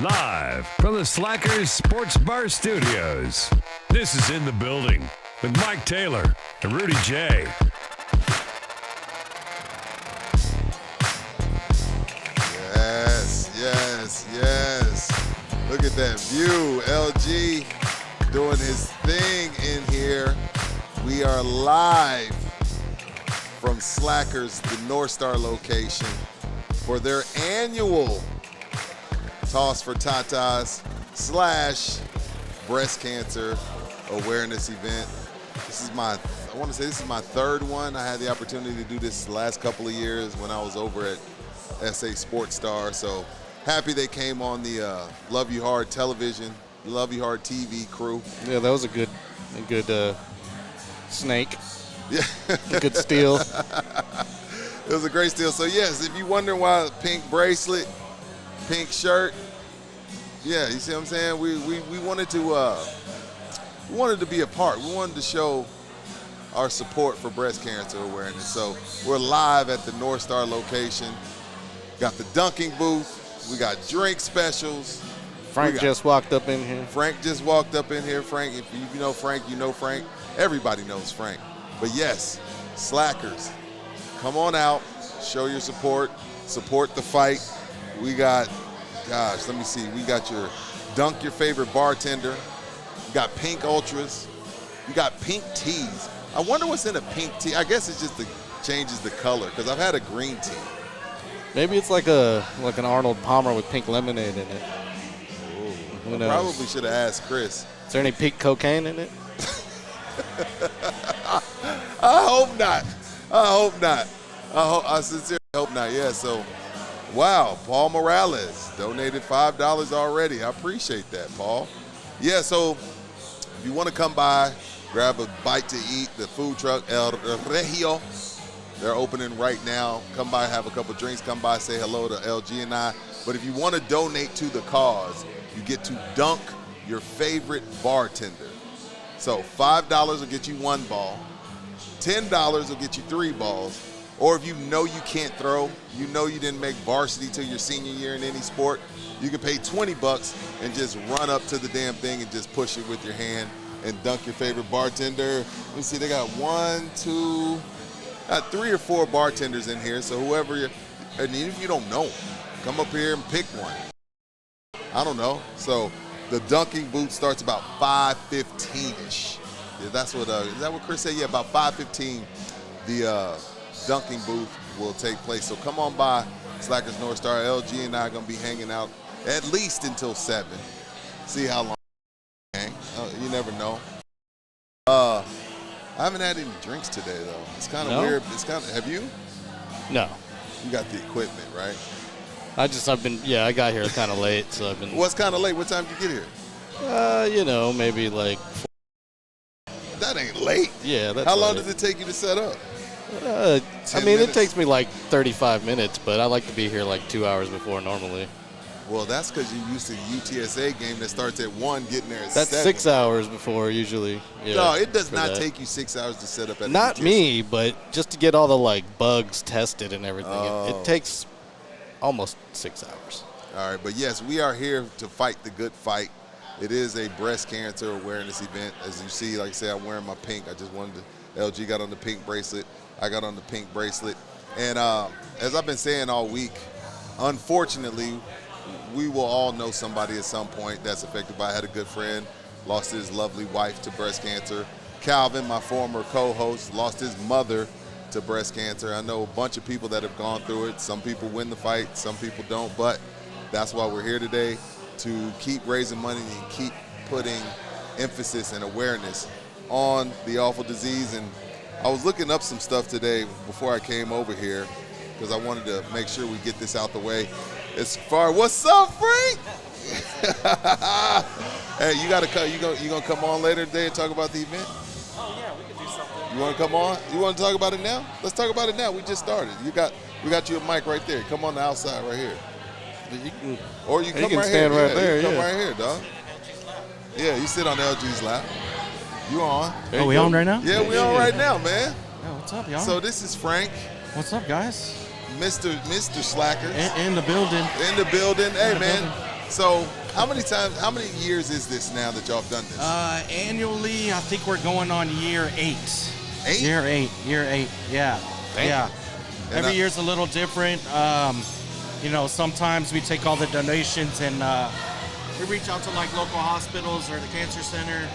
Live from the Slackers Sports Bar Studios, this is In the Building with Mike Taylor and Rudy Jay. Yes. Look at that view. LG doing his thing in here. We are live from Slackers, the North Star location, for their annual Toss for Tatas / breast cancer awareness event. I want to say this is my third one. I had the opportunity to do this the last couple of years when I was over at SA Sports Star. So happy they came on the Love You Hard television, Love You Hard TV crew. Yeah, that was a good snake. Yeah. A good steal. It was a great steal. So yes, if you wonder why pink bracelet, pink shirt, yeah, you see what I'm saying? We wanted to be a part. We wanted to show our support for breast cancer awareness. So we're live at the North Star location. Got the dunking booth. We got drink specials. Frank just walked up in here. Frank just walked up in here. Frank, if you know Frank, you know Frank. Everybody knows Frank. But yes, Slackers, come on out, show your support the fight. We got, gosh, let me see. We got your dunk your favorite bartender. You got pink ultras. You got pink teas. I wonder what's in a pink tea. I guess it's just changes the color because I've had a green tea. Maybe it's like an Arnold Palmer with pink lemonade in it. Ooh, I probably should have asked Chris. Is there any pink cocaine in it? I hope not. I sincerely hope not. Yeah, so, wow, Paul Morales donated $5 already. I appreciate that, Paul. Yeah, so if you want to come by, grab a bite to eat, the food truck, El Regio, they're opening right now. Come by, have a couple drinks. Come by, say hello to LG and I. But if you want to donate to the cause, you get to dunk your favorite bartender. So $5 will get you 1 ball. $10 will get you 3 balls. Or if you know you can't throw, you know you didn't make varsity till your senior year in any sport, you can pay $20 and just run up to the damn thing and just push it with your hand and dunk your favorite bartender. Let me see, they got 3 or 4 bartenders in here. So whoever and even if you don't know them, come up here and pick one. I don't know. So the dunking booth starts about 5:15-ish. Yeah, that's what, is that what Chris said? Yeah, about 5:15 the dunking booth will take place. So come on by Slackers North Star. LG and I are going to be hanging out at least until 7. See how long we hang. You never know. I haven't had any drinks today, though. It's kind of weird. It's kind of. Have you? No. You got the equipment, right? I got here kind of late, so I've been. What's kind of late? What time did you get here? Maybe like. That ain't late. Yeah, that's. How long does it take you to set up? It takes me like 35 minutes, but I like to be here like 2 hours before normally. Well, that's because you're used to the UTSA game that starts at 1, getting there at 7. That's 6 hours before usually. Yeah, no, it does not take you 6 hours to set up at Not UTSA. me, but just to get all the bugs tested and everything. It takes almost 6 hours. All right, but yes, we are here to fight the good fight. It is a breast cancer awareness event. As you see, like I said, I'm wearing my pink. I just wanted to, LG got on the pink bracelet. I got on the pink bracelet. And as I've been saying all week, unfortunately, we will all know somebody at some point that's affected by it. I had a good friend, lost his lovely wife to breast cancer. Calvin, my former co-host, lost his mother to breast cancer. I know a bunch of people that have gone through it. Some people win the fight, some people don't, but that's why we're here today, to keep raising money and keep putting emphasis and awareness on the awful disease. And I was looking up some stuff today before I came over here because I wanted to make sure we get this out the way. As far, what's up, Frank? Hey, you gonna come on later today and talk about the event? Oh yeah, we could do something. You want to come on? You want to talk about it now? Let's talk about it now. We just started. We got you a mic right there. Come on the outside right here. Or you come right stand here. right there. Come right here, dog. Yeah, you sit on LG's lap. You on? Are we on right now? Yeah, we on right now, man. Yeah, what's up, y'all? So this is Frank, what's up, guys? Mr. Slackers. In the building. In the building. Hey, the man. building. So how many years is this now that y'all have done this? Annually, I think we're going on year 8. 8? Year 8. Yeah. Damn. Yeah. And Every year's a little different. Sometimes we take all the donations and we reach out to local hospitals or the cancer center.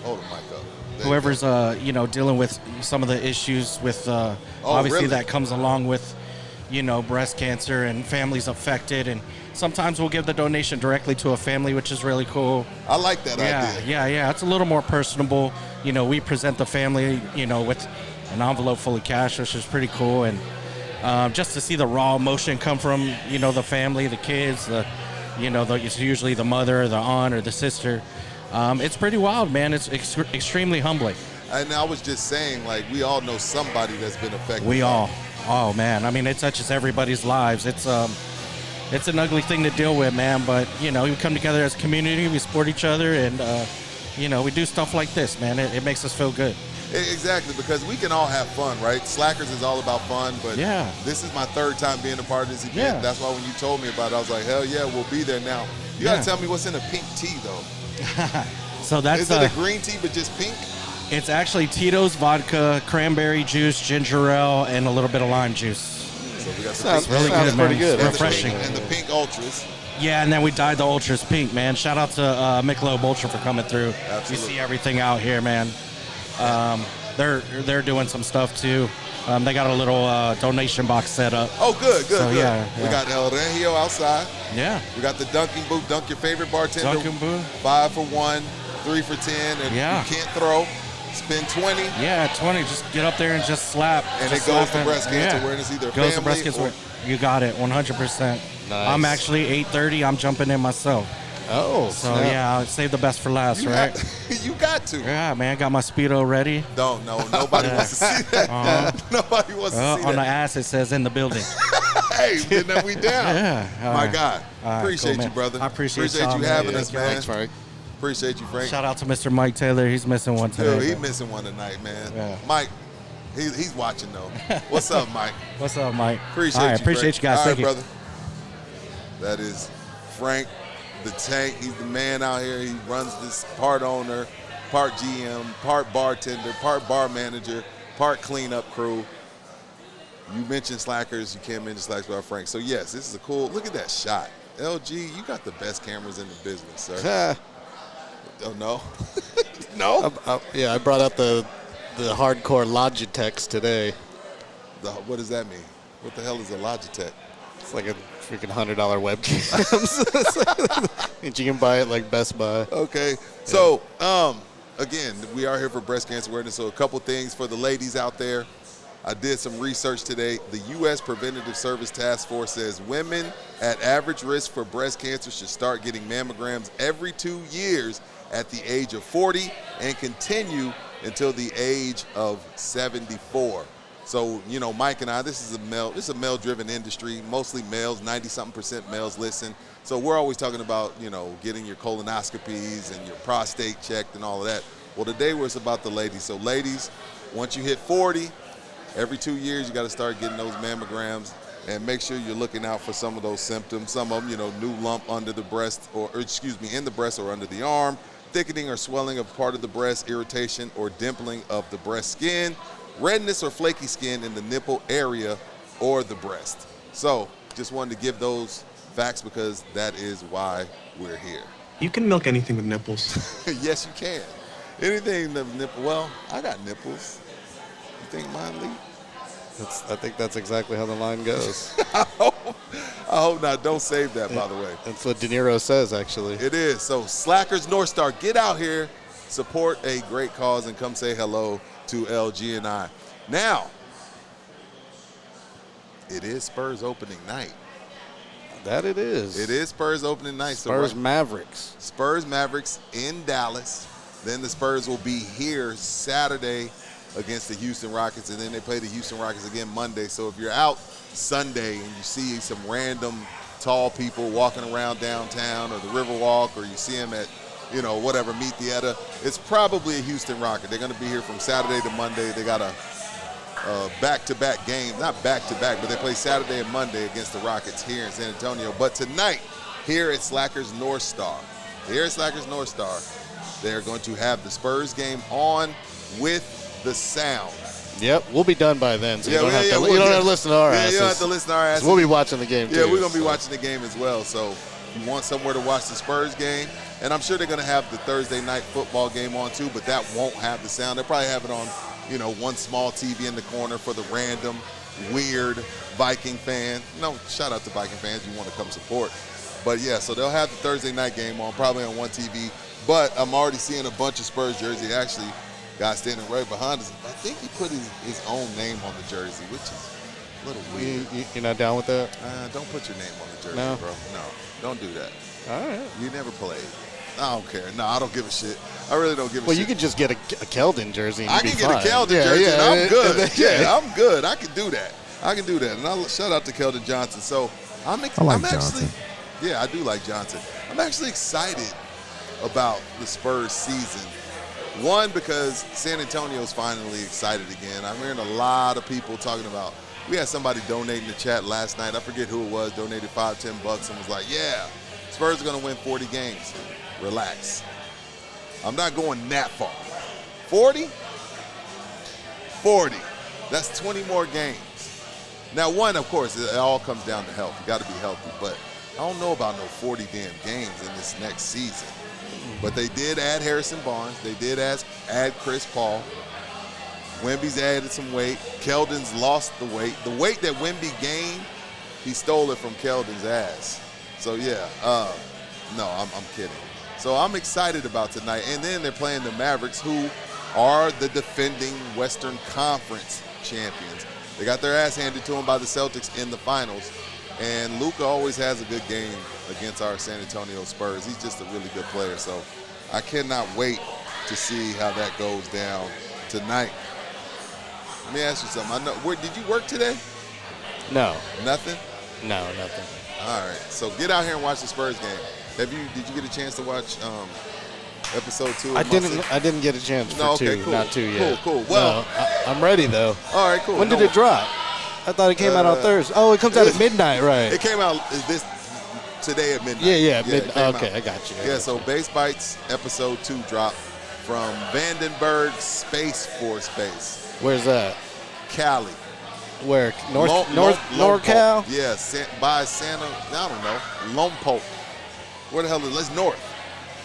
Hold the mic up. There Whoever's dealing with some of the issues with obviously really? that comes along with breast cancer and families affected, and sometimes we'll give the donation directly to a family, which is really cool. I like that idea. Yeah, it's a little more personable. We present the family with an envelope full of cash, which is pretty cool, and just to see the raw emotion come from the family, the kids, it's usually the mother or the aunt or the sister. It's pretty wild, man. It's extremely humbling. And I was just saying, we all know somebody that's been affected. We all. Oh, man. I mean, it touches everybody's lives. It's an ugly thing to deal with, man. But, we come together as a community. We support each other. And, we do stuff like this, man. It makes us feel good. Exactly, because we can all have fun, right? Slackers is all about fun, but Yeah. This is my 3rd time being a part of this event. Yeah. That's why when you told me about it, I was like, hell yeah, we'll be there now. You got to tell me what's in a pink tea, though. So that's Is it a green tea but just pink? It's actually Tito's vodka, cranberry juice, ginger ale, and a little bit of lime juice. So we got some Sounds pink really sounds good, pretty man. good. It's actually. refreshing. and the pink ultras. Yeah, and then we dyed the ultras pink, man. Shout out to Michelob Ultra for coming through. Absolutely. You see everything out here, man. They're doing some stuff too. They got a little donation box set up. Oh, good. So, yeah. We got El Regio outside. Yeah. We got the dunking booth. Dunk your favorite bartender. Dunkin' booth. 5 for 1, 3 for 10. And Yeah. you can't throw, spend 20. Yeah, 20. Just get up there and just slap. And Just it goes slap to it. breast cancer Yeah. awareness, either Goes to breast family cancer. You got it, 100%. Nice. I'm actually 8:30. I'm jumping in myself. Oh, So snap. yeah, I'll save the best for last, You right? you got to. Yeah, man. Got my Speedo ready. Don't. No, nobody wants to see that. Nobody wants to see On the that. ass it says in the building. Hey, then we down. Yeah. all My right. God. All right, Appreciate cool, you, man. brother. I appreciate y'all, you man. having Yeah, us, man. Thanks, Frank. Appreciate you, Frank. Shout out to Mr. Mike Taylor. He's missing one today. Dude, he but- missing one tonight, man. Yeah. Mike, he's watching though. What's up, Mike? What's up, Mike? Appreciate All right, you. appreciate Frank. you guys. All right, Thank you. brother. That is Frank, the Tank. He's the man out here. He runs this, part owner, part GM, part bartender, part bar manager, part cleanup crew. You mentioned Slackers. You can't mention Slackers without Frank. So yes, this is a cool. Look at that shot. LG, you got the best cameras in the business, sir. Oh no, no. I brought out the the hardcore Logitechs today. What does that mean? What the hell is a Logitech? It's like a freaking $100 webcam that you can buy at like Best Buy. Okay. So, again, we are here for breast cancer awareness. So a couple things for the ladies out there. I did some research today. The U.S. Preventative Service Task Force says women at average risk for breast cancer should start getting mammograms every 2 years at the age of 40 and continue until the age of 74. So, you know, Mike and I, this is a male-driven industry, mostly males, 90-something% males listen. So we're always talking about, you know, getting your colonoscopies and your prostate checked and all of that. Well, today it's about the ladies. So ladies, once you hit 40, every 2 years you got to start getting those mammograms and make sure you're looking out for some of those symptoms. Some of them, you know, new lump under the breast in the breast or under the arm, thickening or swelling of part of the breast, irritation or dimpling of the breast skin, redness or flaky skin in the nipple area or the breast. So just wanted to give those facts because that is why we're here. You can milk anything with nipples. Yes, you can. Anything with nipple. Well, I got nipples. You think mine leak? I think that's exactly how the line goes. I hope not. Don't save that, by the way. That's what De Niro says, actually. It is. So Slackers North Star, get out here, support a great cause, and come say hello to LG and I. Now, it is Spurs opening night. That it is. It is Spurs opening night. Spurs so Mavericks. Spurs Mavericks in Dallas. Then the Spurs will be here Saturday against the Houston Rockets, and then they play the Houston Rockets again Monday. So if you're out Sunday and you see some random tall people walking around downtown or the Riverwalk, or you see them at, you know, whatever, Meet the Etta, it's probably a Houston Rocket. They're going to be here from Saturday to Monday. They got a back-to-back game, not back-to-back, but they play Saturday and Monday against the Rockets here in San Antonio. But tonight, here at Slackers North Star, they're going to have the Spurs game on with the sound. Yep, we'll be done by then, so you don't have to listen to our asses. You don't have to listen to our asses. We'll be watching the game, too. Yeah, we're going to be watching the game as well. So if you want somewhere to watch the Spurs game, and I'm sure they're going to have the Thursday night football game on, too, but that won't have the sound. They'll probably have it on, you know, one small TV in the corner for the random, weird Viking fan. No, shout out to Viking fans. You want to come support. But, yeah, so they'll have the Thursday night game on, probably on one TV. But I'm already seeing a bunch of Spurs jerseys. Actually, guy standing right behind us, I think he put his own name on the jersey, which is a little weird. You're not down with that? Don't put your name on the jersey, No. bro. No, don't do that. All right. You never played. I don't care. No, I don't give a shit. I really don't give a shit. Well, you could just get a Keldon jersey and I be can fine. get a Keldon jersey, and I'm good. Yeah. I'm good. I can do that. And I'll shout out to Keldon Johnson. So I'm Johnson. Yeah, I do like Johnson. I'm actually excited about the Spurs season. One, because San Antonio's finally excited again. I'm hearing a lot of people talking about, we had somebody donate in the chat last night. I forget who it was, donated $5-10 and was like, yeah, Spurs are going to win 40 games. Relax. I'm not going that far. 40? 40. That's 20 more games. Now, one, of course, it all comes down to health. You got to be healthy. But I don't know about no 40 damn games in this next season. But they did add Harrison Barnes. They did add Chris Paul. Wemby's added some weight. Keldon's lost the weight. The weight that Wemby gained, he stole it from Keldon's ass. So, yeah, no, I'm kidding. So I'm excited about tonight. And then they're playing the Mavericks, who are the defending Western Conference champions. They got their ass handed to them by the Celtics in the finals. And Luka always has a good game against our San Antonio Spurs. He's just a really good player. So I cannot wait to see how that goes down tonight. Let me ask you something. I know. Did you work today? No. Nothing? No, nothing. All right. So get out here and watch the Spurs game. Did you get a chance to watch episode 2? I didn't get a chance for two. Cool. Not 2 yet. Cool. Well, no, I'm ready though. All right, cool. When did it drop? I thought it came out on Thursday. Oh, it comes out at midnight, right? It came out today at midnight. Yeah, midnight. Okay, I got you. So Base Bites episode 2 dropped from Vandenberg Space Force Base. Where's that? Cali. Where? NorCal? Yeah, by Santa, I don't know, Lompoc. Where the hell is it? It's north.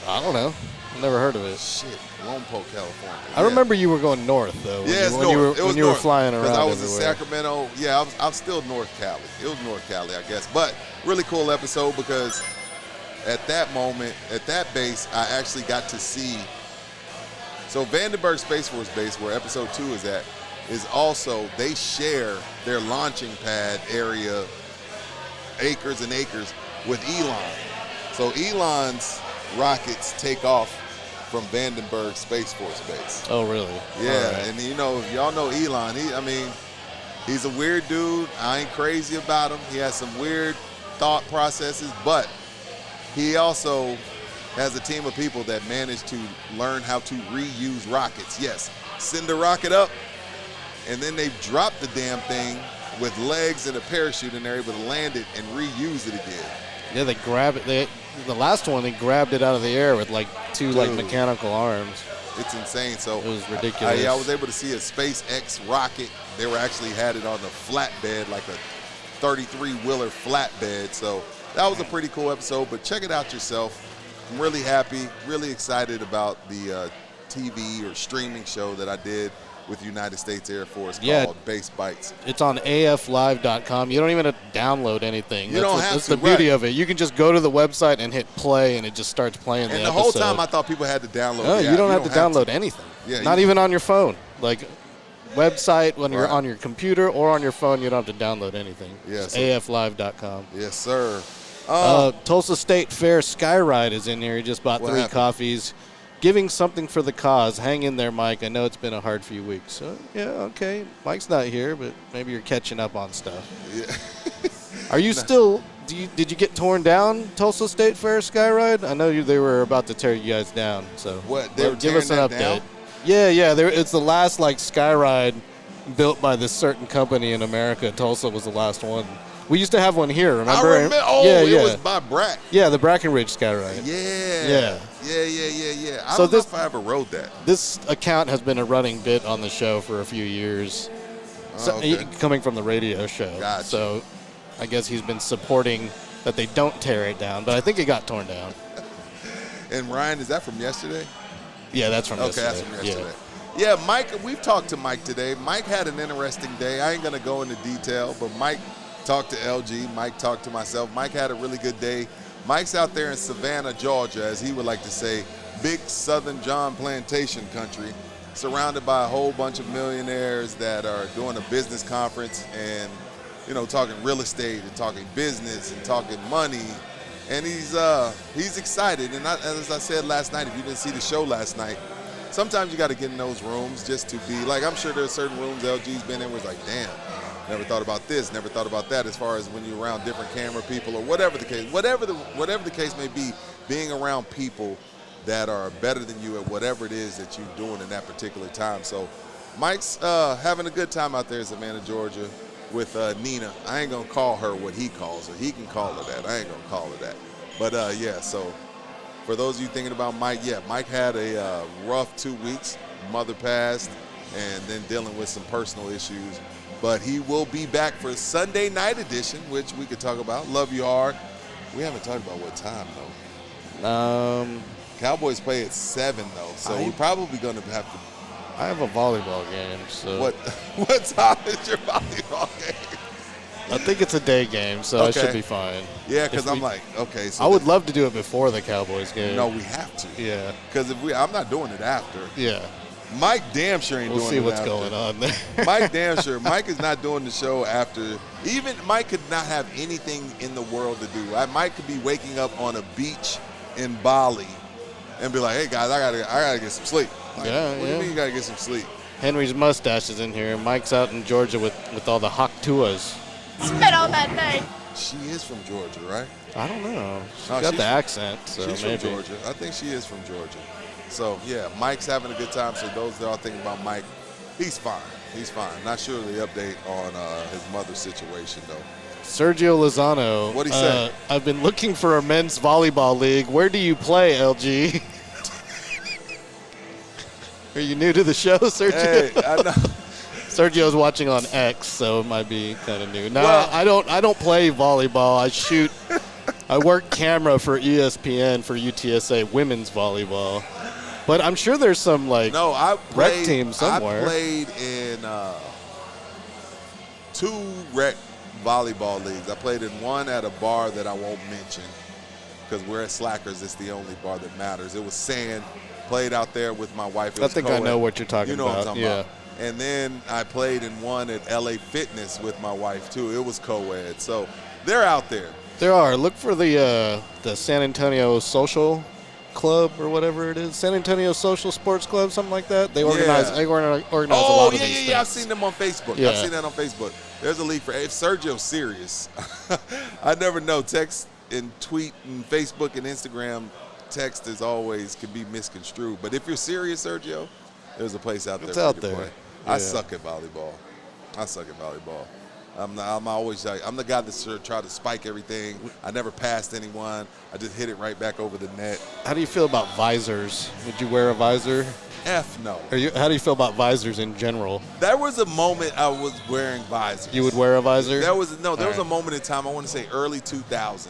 I don't know. Never heard of it. Shit, Lompoc, California. I remember you were going north, though. Yeah, it's when north. you were flying around because I was everywhere. in Sacramento. Yeah, I was still North Cali. It was North Cali, I guess. But really cool episode because at that moment, at that base, I actually got to see. So Vandenberg Space Force Base, where episode 2 is at, is also, they share their launching pad area, acres and acres, with Elon. So Elon's rockets take off from Vandenberg Space Force Base. Oh, really? Yeah, Right. and y'all know Elon. He's a weird dude. I ain't crazy about him. He has some weird thought processes, but he also has a team of people that manage to learn how to reuse rockets. Yes, send a rocket up, and then they drop the damn thing with legs and a parachute, and they're able to land it and reuse it again. Yeah, they grab it. The last one, they grabbed it out of the air with like two mechanical arms. It's insane. So it was ridiculous. I was able to see a SpaceX rocket. They were actually had it on a flatbed, like a 33-wheeler flatbed. So that was a pretty cool episode. But check it out yourself. I'm really happy, really excited about the TV or streaming show that I did with United States Air Force called Base Bites. It's on aflive.com. You don't even have to download anything. That's the to, beauty right. of it. You can just go to the website and hit play, and it just starts playing the And episode. the whole time I thought people had to download No, the app. you don't have to download anything. Yeah, Not even on your phone. Like, website, when you're Right. on your computer or on your phone, you don't have to download anything. Yeah, It's so- aflive.com. Yes, sir. Tulsa State Fair Skyride is in here. He just bought What 3 happened? coffees. Giving something for the cause. Hang in there, Mike. I know it's been a hard few weeks. So, yeah, okay. Mike's not here, but maybe you're catching up on stuff. Yeah. Are you still – did you get torn down, Tulsa State Fair Skyride? I know they were about to tear you guys down. So What, they were give us an tearing update. that down? Yeah. It's the last, Skyride built by this certain company in America. Tulsa was the last one. We used to have one here, remember? I remember. Oh, it was by Brack. Yeah, the Brackenridge Skyride. Yeah. I So don't know if I ever rode that. This account has been a running bit on the show for a few years, Okay. coming from the radio show. Gotcha. So I guess he's been supporting that they don't tear it down, but I think it got torn down. And Ryan, is that from yesterday? Yeah, that's from yesterday. Okay, that's from yesterday. Yeah, Mike, we've talked to Mike today. Mike had an interesting day. I ain't going to go into detail, but Mike talked to LG. Mike talked to myself. Mike had a really good day. Mike's out there in Savannah, Georgia, as he would like to say, big Southern John plantation country, surrounded by a whole bunch of millionaires that are doing a business conference and, talking real estate and talking business and talking money. And he's excited. And as I said last night, if you didn't see the show last night, sometimes you got to get in those rooms just to be like, I'm sure there's certain rooms LG's been in where it's like, damn, never thought about this, never thought about that, as far as when you're around different camera people or whatever the case may be, being around people that are better than you at whatever it is that you're doing in that particular time. So Mike's having a good time out there in Savannah, Georgia with Nina. I ain't going to call her what he calls her. He can call her that. I ain't going to call her that. But, so for those of you thinking about Mike, Mike had a rough 2 weeks. Mother passed and then dealing with some personal issues. But he will be back for Sunday night edition, which we could talk about. Love you hard. We haven't talked about what time, though. Cowboys play at 7, though, so we're probably going to have to. I have a volleyball game, so. What time is your volleyball game? I think it's a day game, so I should be fine. Yeah, because I'm like, okay. So I would love to do it before the Cowboys game. No, we have to. Yeah. Because I'm not doing it after. Yeah. Mike damn sure ain't doing it after. We'll see what's going on there. Mike damn sure. Mike is not doing the show after. Even Mike could not have anything in the world to do. Mike could be waking up on a beach in Bali and be like, hey, guys, I gotta get some sleep. Like, what do you mean you got to get some sleep? Henry's mustache is in here. Mike's out in Georgia with all the Haktuas. Spit on that name. She is from Georgia, right? I don't know. She's got the accent, so she's maybe. from Georgia. I think she is from Georgia. So, yeah, Mike's having a good time. So those that are thinking about Mike, he's fine. He's fine. Not sure the update on his mother's situation, though. Sergio Lozano. What'd he say? I've been looking for a men's volleyball league. Where do you play, LG? Are you new to the show, Sergio? Hey, I know. Sergio's watching on X, so it might be kind of new. No, Well, I don't play volleyball. I shoot. I work camera for ESPN for UTSA women's volleyball. But I'm sure there's some No, I rec played, team somewhere. I played in 2 rec volleyball leagues. I played in one at a bar that I won't mention because we're at Slackers. It's the only bar that matters. It was sand. Played out there with my wife. I think I know what you're talking about. You know what I'm talking about. about. And then I played in one at LA Fitness with my wife too. It was co-ed. So they're out there. There are. Look for the San Antonio Social Club or whatever it is. San Antonio Social Sports Club, something like that. They organize. Yeah. They organize a Oh, lot of yeah, these yeah, things. yeah. I've seen them on Facebook. Yeah. I've seen that on Facebook. There's a league for if Sergio's serious. I never know. Text and tweet and Facebook and Instagram text is always can be misconstrued. But if you're serious, Sergio, there's a place out there. It's for you out to there. play. Yeah. I suck at volleyball. I'm always like, I'm the guy that try to spike everything. I never passed anyone. I just hit it right back over the net. How do you feel about visors? Would you wear a visor? F no. How do you feel about visors in general? There was a moment I was wearing visors. You would wear a visor? There was a right. moment in time, I want to say early 2000s.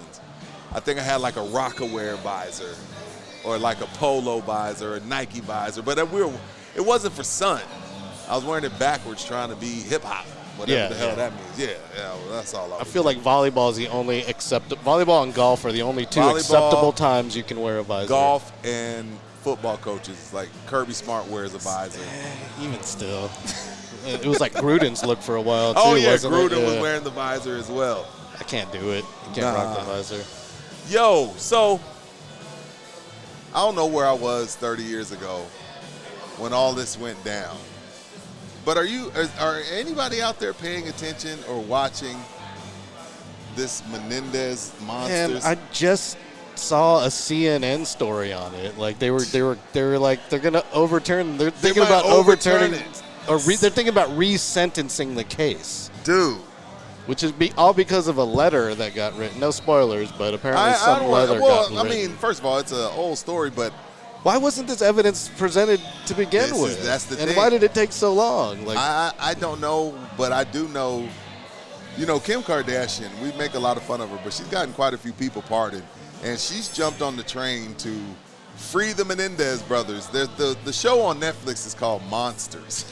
I think I had like a Rockaware visor or like a Polo visor, a Nike visor, but it wasn't for sun. I was wearing it backwards trying to be hip-hop, whatever the hell that means. Yeah, well, that's all I feel like volleyball is the only volleyball and golf are the only two acceptable times you can wear a visor. Golf and football coaches, like Kirby Smart wears a visor. Even still. It was like Gruden's look for a while, too, Oh, yeah, wasn't it? Gruden was wearing the visor as well. I can't do it. I can't rock the visor. Yo, so I don't know where I was 30 years ago when all this went down. But are anybody out there paying attention or watching this Menendez monsters? And I just saw a CNN story on it. Like they were like they're gonna overturn. They're thinking about overturning, or they're thinking about resentencing the case, dude. Which is all because of a letter that got written. No spoilers, but apparently some letter got written. I mean, first of all, it's an old story, but why wasn't this evidence presented to begin with? That's the thing. And why did it take so long? Like I don't know, but I do know. You know, Kim Kardashian. We make a lot of fun of her, but she's gotten quite a few people pardoned, and she's jumped on the train to free the Menendez brothers. The show on Netflix is called Monsters,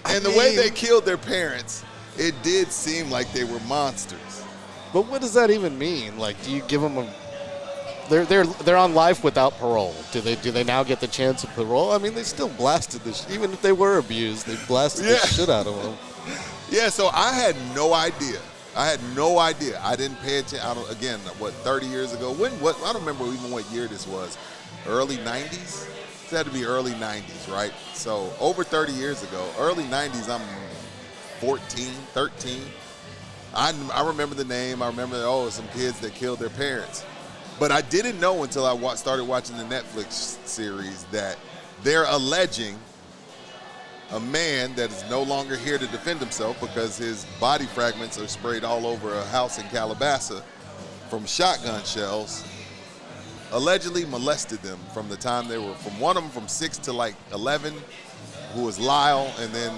and the way they killed their parents. It did seem like they were monsters. But what does that even mean? Like, do you give them a? They're on life without parole. Do they now get the chance of parole? I mean, they still blasted this. Even if they were abused, they blasted the shit out of them. Yeah. So I had no idea. I didn't pay attention. 30 years ago? I don't remember even what year this was. Early 90s. It had to be early 90s, right? So over 30 years ago, early 90s. I'm 14, 13. I remember the name. I remember, some kids that killed their parents. But I didn't know until I started watching the Netflix series that they're alleging a man that is no longer here to defend himself because his body fragments are sprayed all over a house in Calabasas from shotgun shells, allegedly molested them from the time they were, from one of them from 6 to like 11, who was Lyle, and then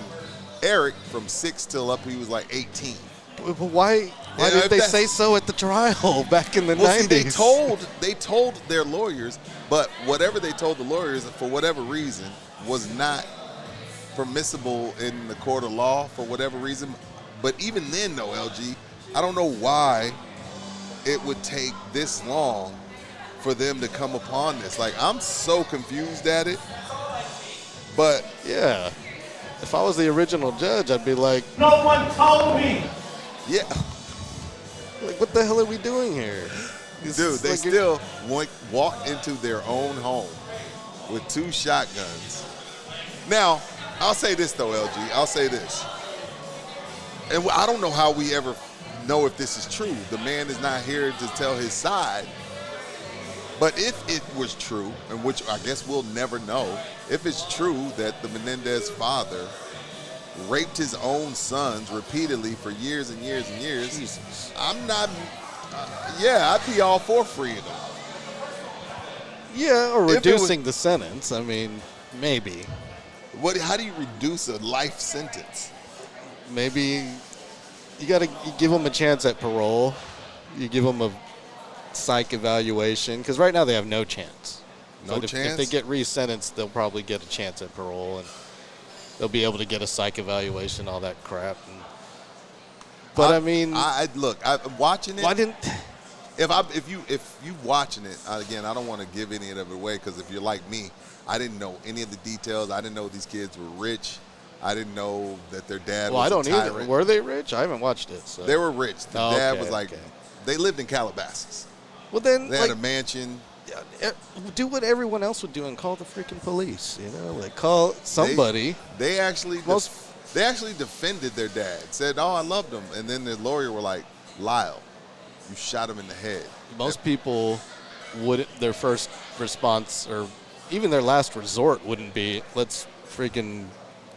Eric from 6 till up he was like 18. But why did they say so at the trial back in the 90s? See, they told their lawyers, but whatever they told the lawyers for whatever reason was not permissible in the court of law for whatever reason. But even then, though, LG, I don't know why it would take this long for them to come upon this. Like, I'm so confused at it. But yeah. If I was the original judge, I'd be like, no one told me. Yeah. Like, what the hell are we doing here? Dude, they still walked into their own home with 2 shotguns. Now, I'll say this, though, LG. I'll say this. And I don't know how we ever know if this is true. The man is not here to tell his side. But if it was true, and which I guess we'll never know, if it's true that the Menendez father raped his own sons repeatedly for years and years and years, Jesus. I'm not, I'd be all for freeing them. Yeah, or reducing the sentence. I mean, maybe. How do you reduce a life sentence? Maybe you give them a chance at parole. You give them a psych evaluation, because right now they have no chance. No But chance? If they get re-sentenced, they'll probably get a chance at parole, and they'll be able to get a psych evaluation, all that crap. But I mean, look, I'm watching it. why didn't? If you watching it again, I don't want to give any of it away because if you're like me, I didn't know any of the details. I didn't know these kids were rich. I didn't know that their dad Well, was I don't a either. tyrant. Were they rich? I haven't watched it. So. They were rich. The dad was like, okay. they lived in Calabasas. Well, then They had a mansion. do what everyone else would do and call the freaking police. You know, like call somebody. They actually defended their dad. Said, "Oh, I loved him," and then the lawyer were like, "Lyle, you shot him in the head." Most people would their first response or even their last resort wouldn't be, "Let's freaking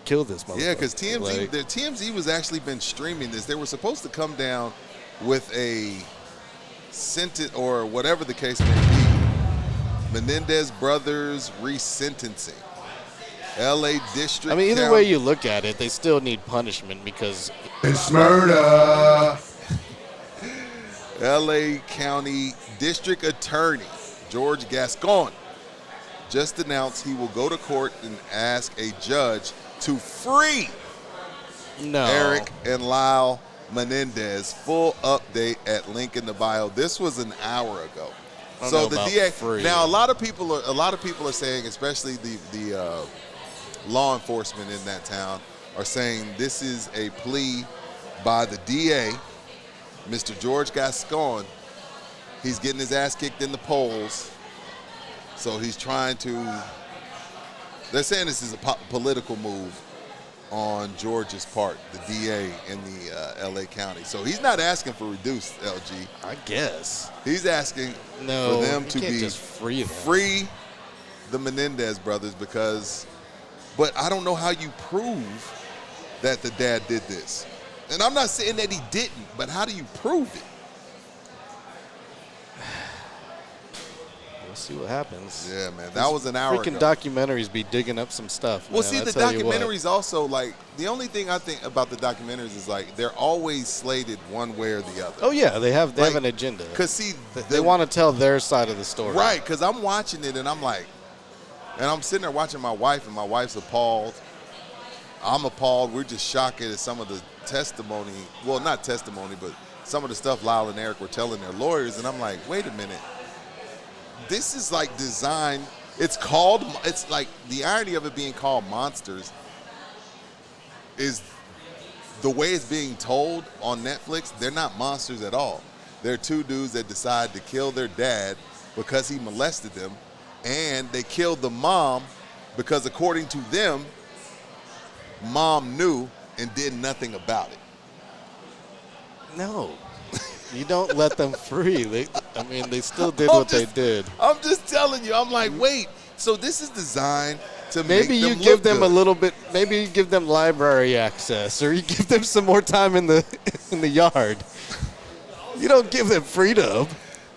kill this motherfucker." Yeah, because TMZ, Like, the TMZ was actually been streaming this. They were supposed to come down with a sentence or whatever the case may be. Menendez brothers resentencing. L.A. District. I mean, either County- way you look at it, they still need punishment because It's murder. L.A. County District Attorney George Gascon just announced he will go to court and ask a judge to free Eric and Lyle Menendez. Full update at link in the bio. This was an hour ago. I don't So know the about DA free. now a lot of people are saying, especially the law enforcement in that town, are saying this is a plea by the DA, Mr. George Gascon. He's getting his ass kicked in the polls, so he's trying to. They're saying this is a political move on George's part, the DA in the L.A. County. So he's not asking for reduced, LG. I guess. He's asking No, for them you to can't be just free them. free the Menendez brothers but I don't know how you prove that the dad did this. And I'm not saying that he didn't, but how do you prove it? We'll see what happens. Yeah, man, that was an hour Freaking ago. documentaries be digging up some stuff. Well, man, see, I the tell you what. documentaries also, like, the only thing I think about the documentaries is, like, they're always slated one way or the other. Oh yeah, they have Like, an agenda. Because, see, They want to tell their side of the story. right, because I'm watching it and I'm like, and I'm sitting there watching my wife, and my wife's appalled. I'm appalled. We're just shocked at some of the testimony. Well, not testimony, but some of the stuff Lyle and Eric were telling their lawyers. And I'm like, wait a minute. This is like designed. It's like the irony of it being called Monsters is the way it's being told on Netflix. They're not monsters at all. They're two dudes that decide to kill their dad because he molested them. And they killed the mom because, according to them, mom knew and did nothing about it. No, you don't let them free. They still did what they did. I'm just telling you. I'm like, wait. So this is designed to Maybe make you them give look them good. a little bit. Maybe you give them library access, or you give them some more time in the yard. You don't give them freedom.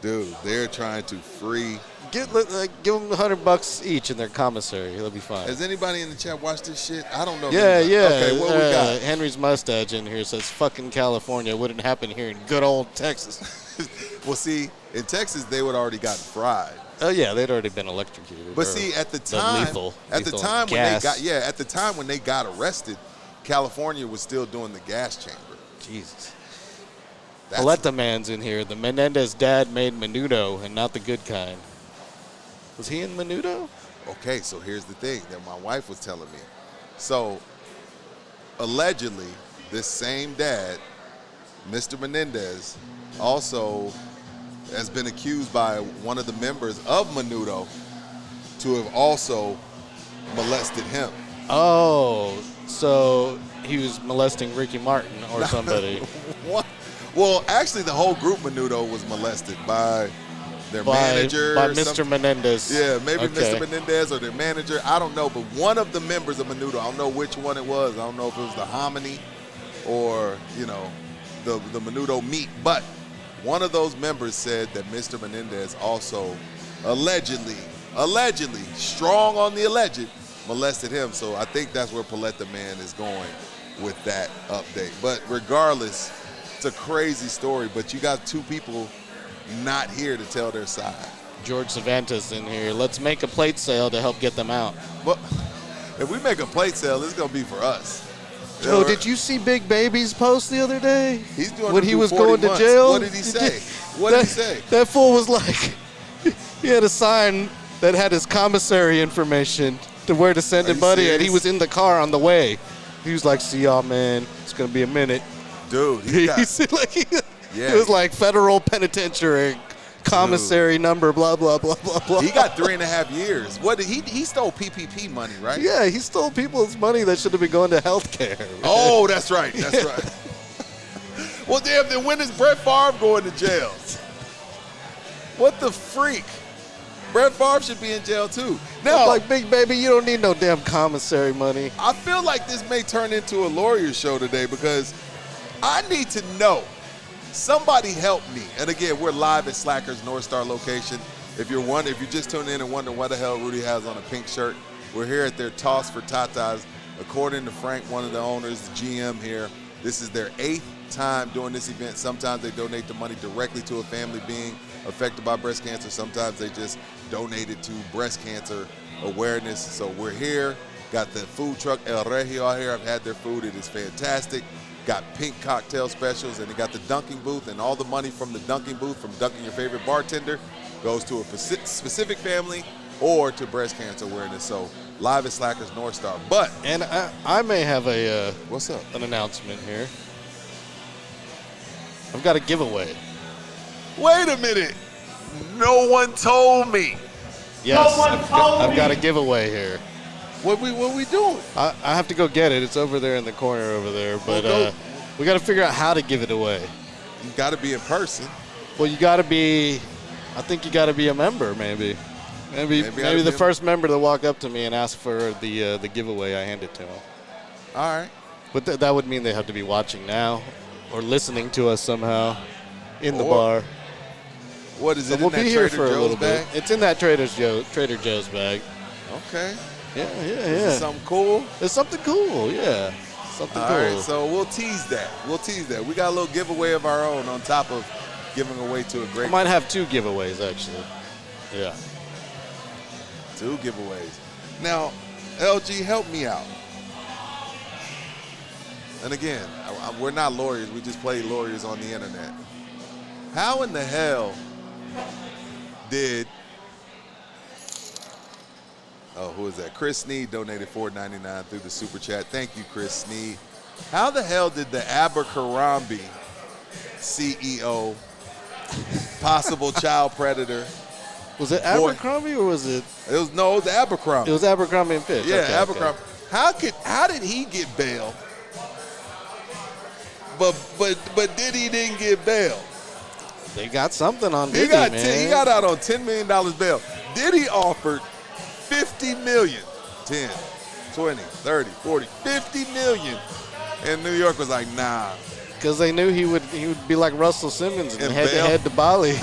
Dude, they're trying to free. Give them $100 each in their commissary. They'll be fine. Has anybody in the chat watched this shit? I don't know. if Yeah. anybody- Okay, what we got? Henry's mustache in here says, "Fucking California wouldn't happen here in good old Texas." Well, see, in Texas, they would already gotten fried. Oh yeah, they'd already been electrocuted. But or see, at the the time, lethal when gas. they got arrested, California was still doing the gas chamber. Jesus. That's- Paletta man's in here. The Menendez dad made menudo and not the good kind. Was he in menudo? Okay, so here's the thing that my wife was telling me. So, allegedly, this same dad, Mr. Menendez, also has been accused by one of the members of Menudo to have also molested him. Oh, so he was molesting Ricky Martin or somebody. What? Well, actually, the whole group Menudo was molested by their manager. By Mr. Menendez. Yeah, maybe Okay. Mr. Menendez or their manager. I don't know, but one of the members of Menudo, I don't know which one it was. I don't know if it was the hominy or, the Menudo meat. But one of those members said that Mr. Menendez also allegedly, strong on the alleged, molested him. So I think that's where Paletta Man is going with that update. But regardless, it's a crazy story. But you got two people not here to tell their side. George Cervantes in here. Let's make a plate sale to help get them out. But if we make a plate sale, it's gonna be for us. Joe, did you see Big Baby's post the other day? He's doing when it he through was 40 going to months. jail. What did he say? What did he say? That fool was like, he had a sign that had his commissary information to where to send Are him you money, and he serious? was in the car on the way. He was like, "See y'all, man. It's gonna be a minute." Dude, he got, It was like federal penitentiary commissary number, blah blah blah blah blah. he got 3.5 years. What did he stole PPP money, right? Yeah, he stole people's money that should have been going to health care. Oh, that's right. That's right. Well, damn, then when is Brett Favre going to jail? What the freak? Brett Favre should be in jail too. Now, I'm like, Big Baby, you don't need no damn commissary money. I feel like this may turn into a lawyer show today because I need to know. Somebody help me. And again, we're live at Slackers North Star location. If you're just tuning in and wondering what the hell Rudy has on a pink shirt, we're here at their Toss for Tatas. According to Frank, one of the owners, the GM here, this is their 8th time doing this event. Sometimes they donate the money directly to a family being affected by breast cancer. Sometimes they just donate it to breast cancer awareness. So we're here. Got the food truck El Regio out here. I've had their food. It is fantastic. Got pink cocktail specials, and they got the dunking booth, and all the money from the dunking booth, from dunking your favorite bartender, goes to a specific family or to breast cancer awareness. So live at Slackers North Star. But And I may have what's up? an announcement here. I've got a giveaway. Wait a minute. No one told me. Yes, I've got a giveaway here. What we doing? I have to go get it. It's over there in the corner over there. But Well, we got to figure out how to give it away. You got to be in person. Well, you got to be. I think you got to be a member, maybe. Maybe the first member to walk up to me and ask for the giveaway, I hand it to him. All right. But that would mean they have to be watching now, or listening to us somehow, in the bar. What is So it? we'll in that be here Trader for a Joe's little bag? bit. It's in that Trader Joe's bag. Okay. Yeah. Is it something cool? It's something cool. Yeah, something All cool. right, so we'll tease that. We got a little giveaway of our own on top of giving away to a I great might have 2 giveaways actually. Yeah. 2 giveaways. Now, LG, help me out. And again, we're not lawyers. We just play lawyers on the internet. How in the hell did who is that? Chris Sneed donated $4.99 through the super chat. Thank you, Chris Sneed. How the hell did the Abercrombie CEO, possible child predator? Was it Abercrombie or was it? It was Abercrombie. It was Abercrombie and Fitch. Yeah, Okay, Abercrombie. okay. How did he get bail? But didn't get bail. They got something on He Diddy, got man. he got out on $10 million bail. Diddy offered $50 million. 10, 20, 30, 40, $50 million. And New York was like, nah. Because they knew he would be like Russell Simmons and And head to bail. head to Bali.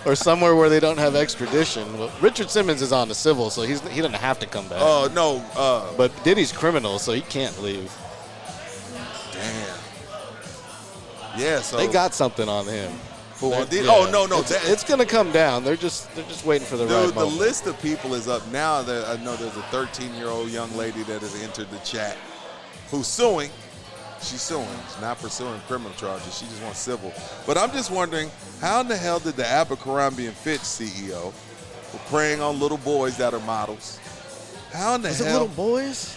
Or somewhere where they don't have extradition. Well, Richard Simmons is on the civil, so he doesn't have to come back. Oh, no. But Diddy's criminal, so he can't leave. Damn. Yeah, so. They got something on him. Who, on Diddy? Yeah. Oh, no. It's going to come down. They're just waiting for the right Dude, the moment. list of people is up now. I know there's a 13-year-old young lady that has entered the chat who's suing. She's suing. She's not pursuing criminal charges. She just wants civil. But I'm just wondering, how in the hell did the Abercrombie and Fitch CEO, who preying on little boys that are models, how in the Is hell? it little boys?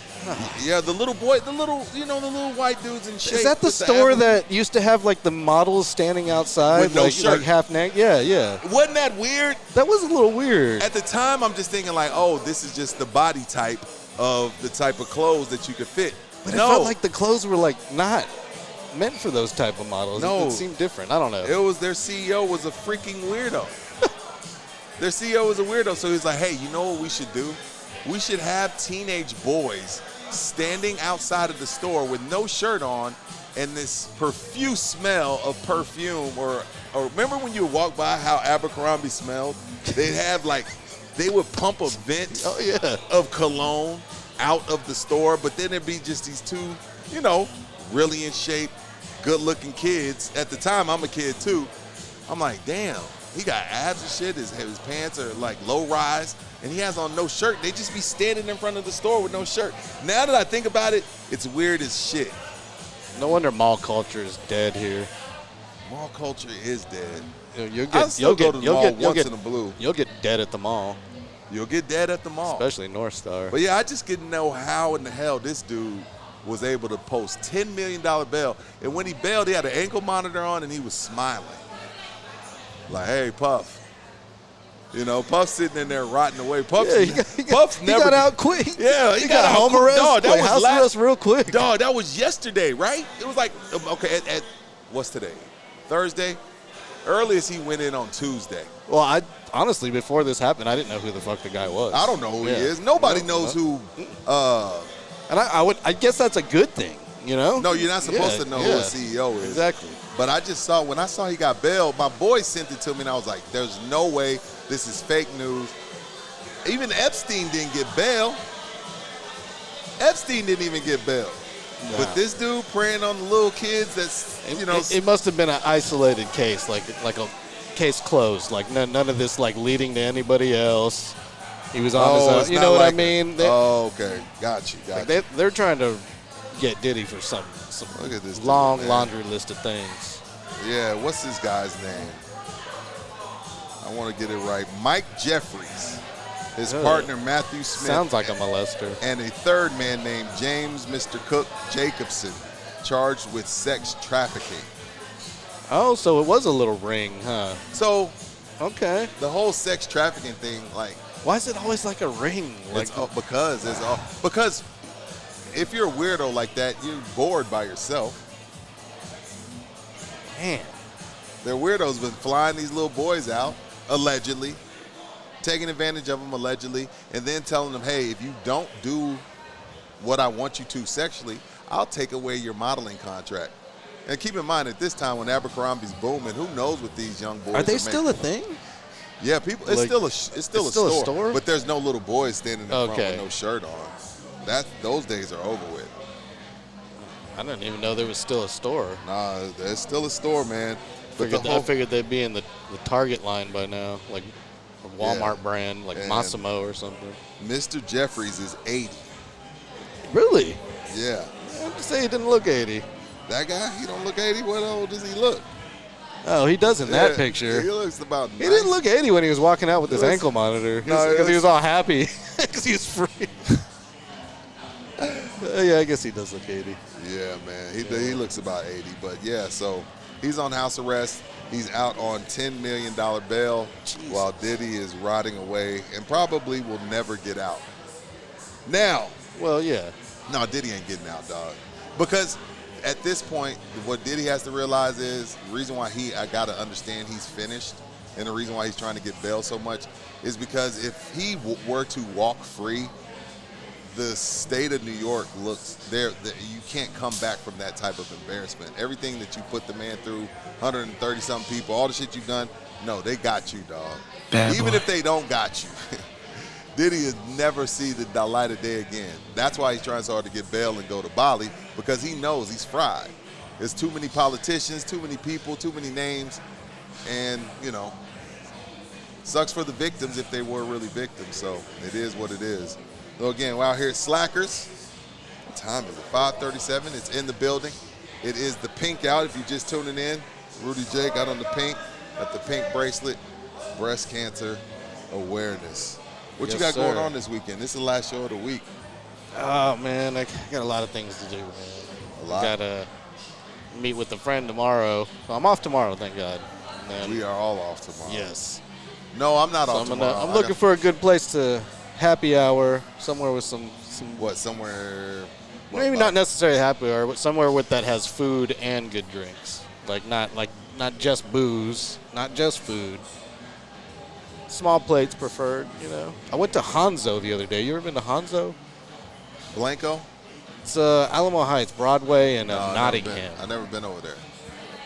Yeah, the little white dudes in shape. Is that the with store Aber- that used to have like the models standing outside With no like shirt. half naked? Yeah. Wasn't that weird? That was a little weird. At the time, I'm just thinking like, oh, this is just the body type of the type of clothes that you could fit. But it no, felt like the clothes were like not meant for those type of models. No. It seemed different. I don't know. it was their CEO was a freaking weirdo. Their CEO was a weirdo, so he's like, hey, you know what we should do? We should have teenage boys standing outside of the store with no shirt on and this profuse smell of perfume or remember when you would walk by how Abercrombie smelled? They'd have like, they would pump a vent Oh yeah. of cologne out of the store, but then it'd be just these 2, really in shape, good-looking kids. At the time, I'm a kid too. I'm like, damn, he got abs and shit. His pants are like low rise, and he has on no shirt. They just be standing in front of the store with no shirt. Now that I think about it, it's weird as shit. No wonder mall culture is dead here. Mall culture is dead. You'll I'll go to the mall once get, in a blue. You'll get dead at the mall, You'll get dead at the mall. especially North Star. But yeah, I just didn't know how in the hell this dude was able to post $10 million bail. And when he bailed, he had an ankle monitor on and he was smiling. Like, hey, Puff. You know, Puff's sitting in there rotting away. Puff's, Puff's never. He got out quick. Yeah, he got home arrest. Dog, that was house arrest real quick. Dog, that was yesterday, right? It was like, okay, what's today? Thursday? Earliest he went in on Tuesday. Well, I honestly, before this happened, I didn't know who the fuck the guy was. I don't know who he is. Nobody knows who. And I guess that's a good thing, you know? No, you're not supposed to know who a CEO is. Exactly. But I just saw, when I saw he got bailed, my boy sent it to me, and I was like, there's no way this is fake news. Even Epstein didn't get bail. Epstein didn't even get bail. No. But this dude preying on the little kids, that's, you know. It must have been an isolated case, like a case closed. Like none of this like leading to anybody else. He was on his own. You know what I mean? Okay. Got you. They're trying to get Diddy for some Look at this long dude, laundry list of things. Yeah, what's this guy's name? I want to get it right. Mike Jeffries. His partner, Matthew Smith. Sounds like a molester. And a third man named James Mr. Cook Jacobson, charged with sex trafficking. Oh, so it was a little ring, huh? So, okay. The whole sex trafficking thing, like. Why is it always like a ring? Because if you're a weirdo like that, you're bored by yourself. Man. They're weirdos been flying these little boys out, allegedly, taking advantage of them allegedly, and then telling them, hey, if you don't do what I want you to sexually, I'll take away your modeling contract. And keep in mind, at this time when Abercrombie's booming, who knows what these young boys are they still a thing? Yeah, people. It's still a store, but there's no little boys standing in front with no shirt on. Those days are over with. I didn't even know there was still a store. Nah, there's still a store, man. I figured they'd be in the Target line by now, like a Walmart brand, like Massimo or something. Mr. Jeffries is 80. Really? Yeah. I have to say he didn't look 80. That guy, he don't look 80. What old does he look? Oh, he does in that picture. He looks about 90. He didn't look 80 when he was walking out with his ankle monitor. Because he was all happy because he was free. Yeah, I guess he does look 80. Yeah, man. He looks about 80. But, yeah, so he's on house arrest. He's out on $10 million bail while Diddy is rotting away and probably will never get out. Now. Well, yeah. No, Diddy ain't getting out, dog. Because at this point, what Diddy has to realize is the reason why I got to understand he's finished and the reason why he's trying to get bail so much is because if he were to walk free, the state of New York looks there. You can't come back from that type of embarrassment. Everything that you put the man through, 130-something people, all the shit you've done, no, they got you, dog. Even if they don't got you, Diddy is never see the light of day again. That's why he's trying so hard to get bail and go to Bali, because he knows he's fried. There's too many politicians, too many people, too many names, and, you know, sucks for the victims if they were really victims. So it is what it is. So again, we're out here at Slackers. What time is it? 5:37. It's in the building. It is the pink out. If you're just tuning in, Rudy Jay got on the pink, got the pink bracelet, breast cancer awareness. What you got going on this weekend? This is the last show of the week. Oh, man, I got a lot of things to do, man. A lot? Got to meet with a friend tomorrow. So I'm off tomorrow, thank God. We are all off tomorrow. Yes. No, I'm not off tomorrow. I'm looking for a good place to happy hour, somewhere with some what, somewhere? Maybe not necessarily happy hour, but somewhere that has food and good drinks. Not just booze, not just food. Small plates preferred, you know. I went to Hanzo the other day. You ever been to Hanzo? Blanco? It's Alamo Heights, Broadway, and Nottingham. I've never been over there.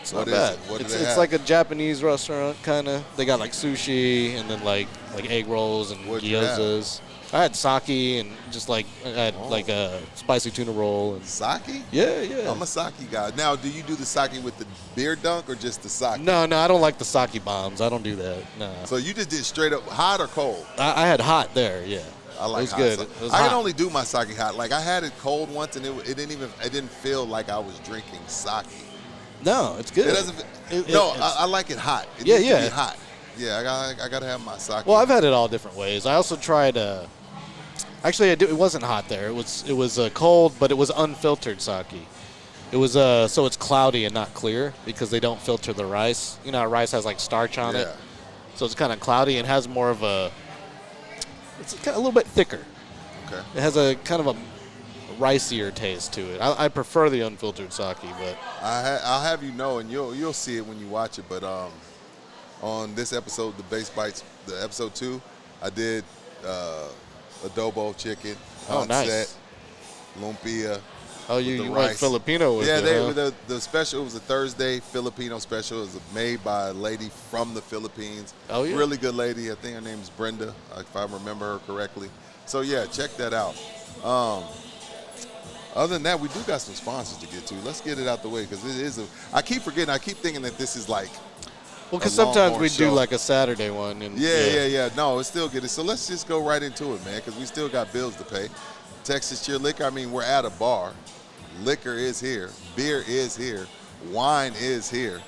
It's not bad. It's like a Japanese restaurant, kind of. They got like sushi and then like egg rolls and gyozas. I had sake and just like I had like a spicy tuna roll and Sake? yeah. I'm a sake guy. Now, do you do the sake with the beer dunk or just the sake? No, I don't like the sake bombs. I don't do that. No. So you just did straight up hot or cold? I had hot there. Yeah. I like it was hot. good. So It was I hot. can only do my sake hot. Like I had it cold once, and it didn't feel like I was drinking sake. No, it's good. It doesn't. It's- I like it hot. It Yeah, needs to yeah. be hot. Yeah, I gotta have my sake. Well, I've had it all different ways. I also tried. Actually, it wasn't hot there. It was cold, but it was unfiltered sake. It was so it's cloudy and not clear because they don't filter the rice. You know, how rice has like starch on it, so it's kind of cloudy and has more of a. It's a little bit thicker. Okay. It has a kind of a ricier taste to it. I prefer the unfiltered sake, but I'll have you know, and you'll see it when you watch it. But on this episode, the Base Bites, the episode 2, I did adobo chicken, Oh, nice. pancit, lumpia. oh, with the you went rice. Filipino with Yeah, it, huh? the special. It was a Thursday Filipino special. It was made by a lady from the Philippines. Oh, yeah? Really good lady. I think her name is Brenda, if I remember her correctly. So yeah, check that out. Other than that, we do got some sponsors to get to. Let's get it out the way because it is I keep forgetting. I keep thinking that this is like. Well, because a sometimes Longhorn we do show. like a Saturday one. And Yeah. No, it's still good. So let's just go right into it, man, because we still got bills to pay. Texas Cheer Liquor, I mean, we're at a bar. Liquor is here. Beer is here. Wine is here.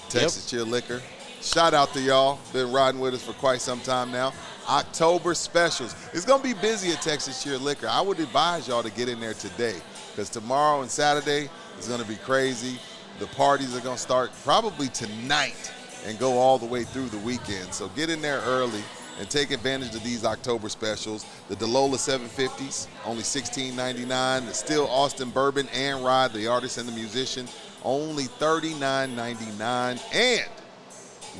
Texas Cheer Liquor. Shout out to y'all. Been riding with us for quite some time now. October specials. It's going to be busy at Texas Cheer Liquor. I would advise y'all to get in there today because tomorrow and Saturday is going to be crazy. The parties are going to start probably tonight and go all the way through the weekend. So get in there early and take advantage of these October specials. The DeLola 750s, only $16.99. The Still Austin Bourbon and Rye, the artist and the musician, only $39.99. And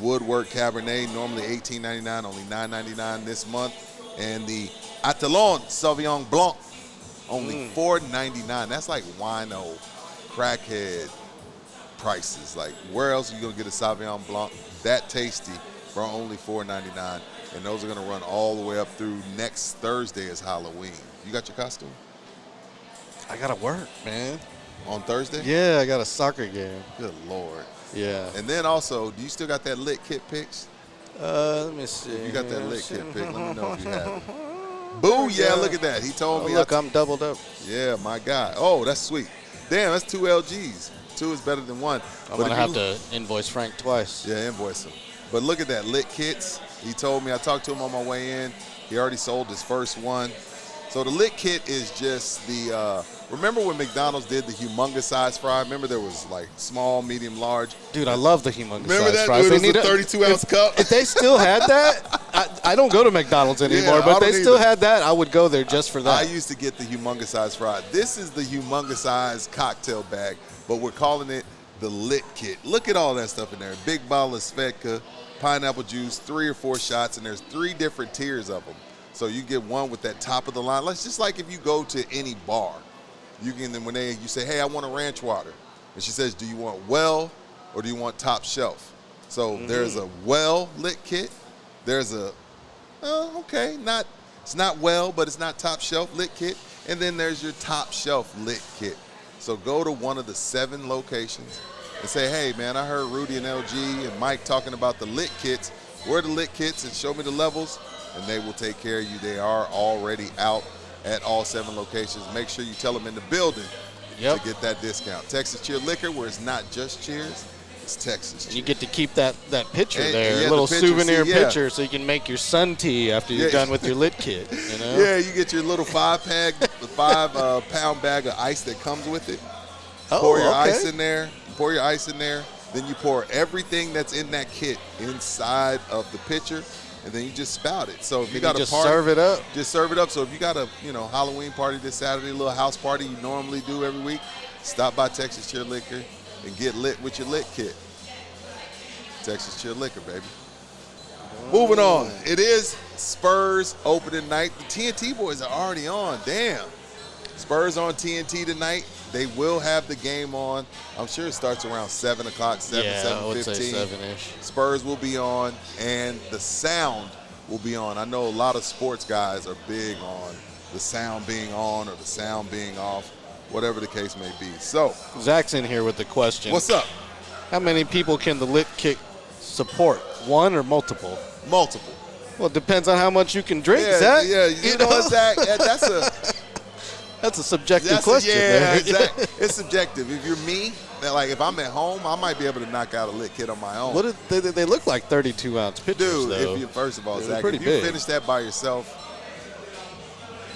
Woodwork Cabernet, normally $18.99, only $9.99 this month. And the Athlon Sauvignon Blanc, only $4.99. That's like wino, crackhead prices. Like, where else are you going to get a Sauvignon Blanc that tasty for only $4.99? And those are going to run all the way up through next Thursday is Halloween. You got your costume I gotta work, man. on Thursday? Yeah, I got a soccer game. Good Lord. Yeah. And then also, do you still got that lit kit pics? Let me see. If you got that lit kit pic, let me know if you have it. Boo, yeah, look at that. He told Oh, me. look, I'm doubled up. Yeah, my God. Oh, that's sweet. Damn, that's 2 LGs. 2 is better than 1. I'm gonna have to invoice Frank twice. Yeah, invoice him. But look at that, lit kits. He told me, I talked to him on my way in. He already sold his first one. So the lit kit is just the, remember when McDonald's did the humongous size fry? Remember there was like small, medium, large? Dude, I love the humongous Remember size that? fries. It was They need a 32-ounce cup. If they still had that, I don't go to McDonald's anymore, I but don't they still either. had that, I would go there just for I that. used to get the humongous size fry. This is the humongous size cocktail bag, but we're calling it the lit kit. Look at all that stuff in there. Big bottle of Svedka, pineapple juice, 3 or 4 shots, and there's 3 different tiers of them. So you get one with that top of the line. It's just like if you go to any bar, you can then when you say, hey, I want a ranch water. And she says, do you want well or do you want top shelf? So there's a well lit kit. There's a, it's not well, but it's not top shelf lit kit. And then there's your top shelf lit kit. So go to one of the 7 locations and say, hey, man, I heard Rudy and LG and Mike talking about the lit kits. Where are the lit kits? And show me the levels, and they will take care of you. They are already out at all 7 locations. Make sure you tell them in the building to get that discount. Texas Cheer Liquor, where it's not just cheers, it's Texas Cheer. You get to keep that picture And- there, yeah, a little the picture, souvenir see, yeah. picture, so you can make your sun tea after you're Yeah. done with your lit kit. You know? Yeah, you get your little 5-pack, the 5-pound bag of ice that comes with it. Pour your ice in there. Pour your ice in there. Then you pour everything that's in that kit inside of the pitcher, and then you just spout it. So if you got a just party, serve it up. Just serve it up. So if you got a Halloween party this Saturday, a little house party you normally do every week, stop by Texas Cheer Liquor and get lit with your lit kit. Texas Cheer Liquor, baby. Moving on. It is Spurs opening night. The TNT boys are already on. Damn. Spurs on TNT tonight. They will have the game on. I'm sure it starts around 7 o'clock, 7, Yeah, I would say 7:15. 7-ish. Spurs will be on, and the sound will be on. I know a lot of sports guys are big on the sound being on or the sound being off, whatever the case may be. So, Zach's in here with the question. what's up? How many people can the lit kick support? One or multiple? Multiple. Well, it depends on how much you can drink, Yeah, Zach. yeah. You know what, Zach? That's a subjective question. Yeah, there. Zach. It's subjective. If you're me, like if I'm at home, I might be able to knock out a lit kit on my own. What they look like 32-ounce pitchers, Dude, though. if you first of all, They're Zach, pretty if you big. finish that by yourself,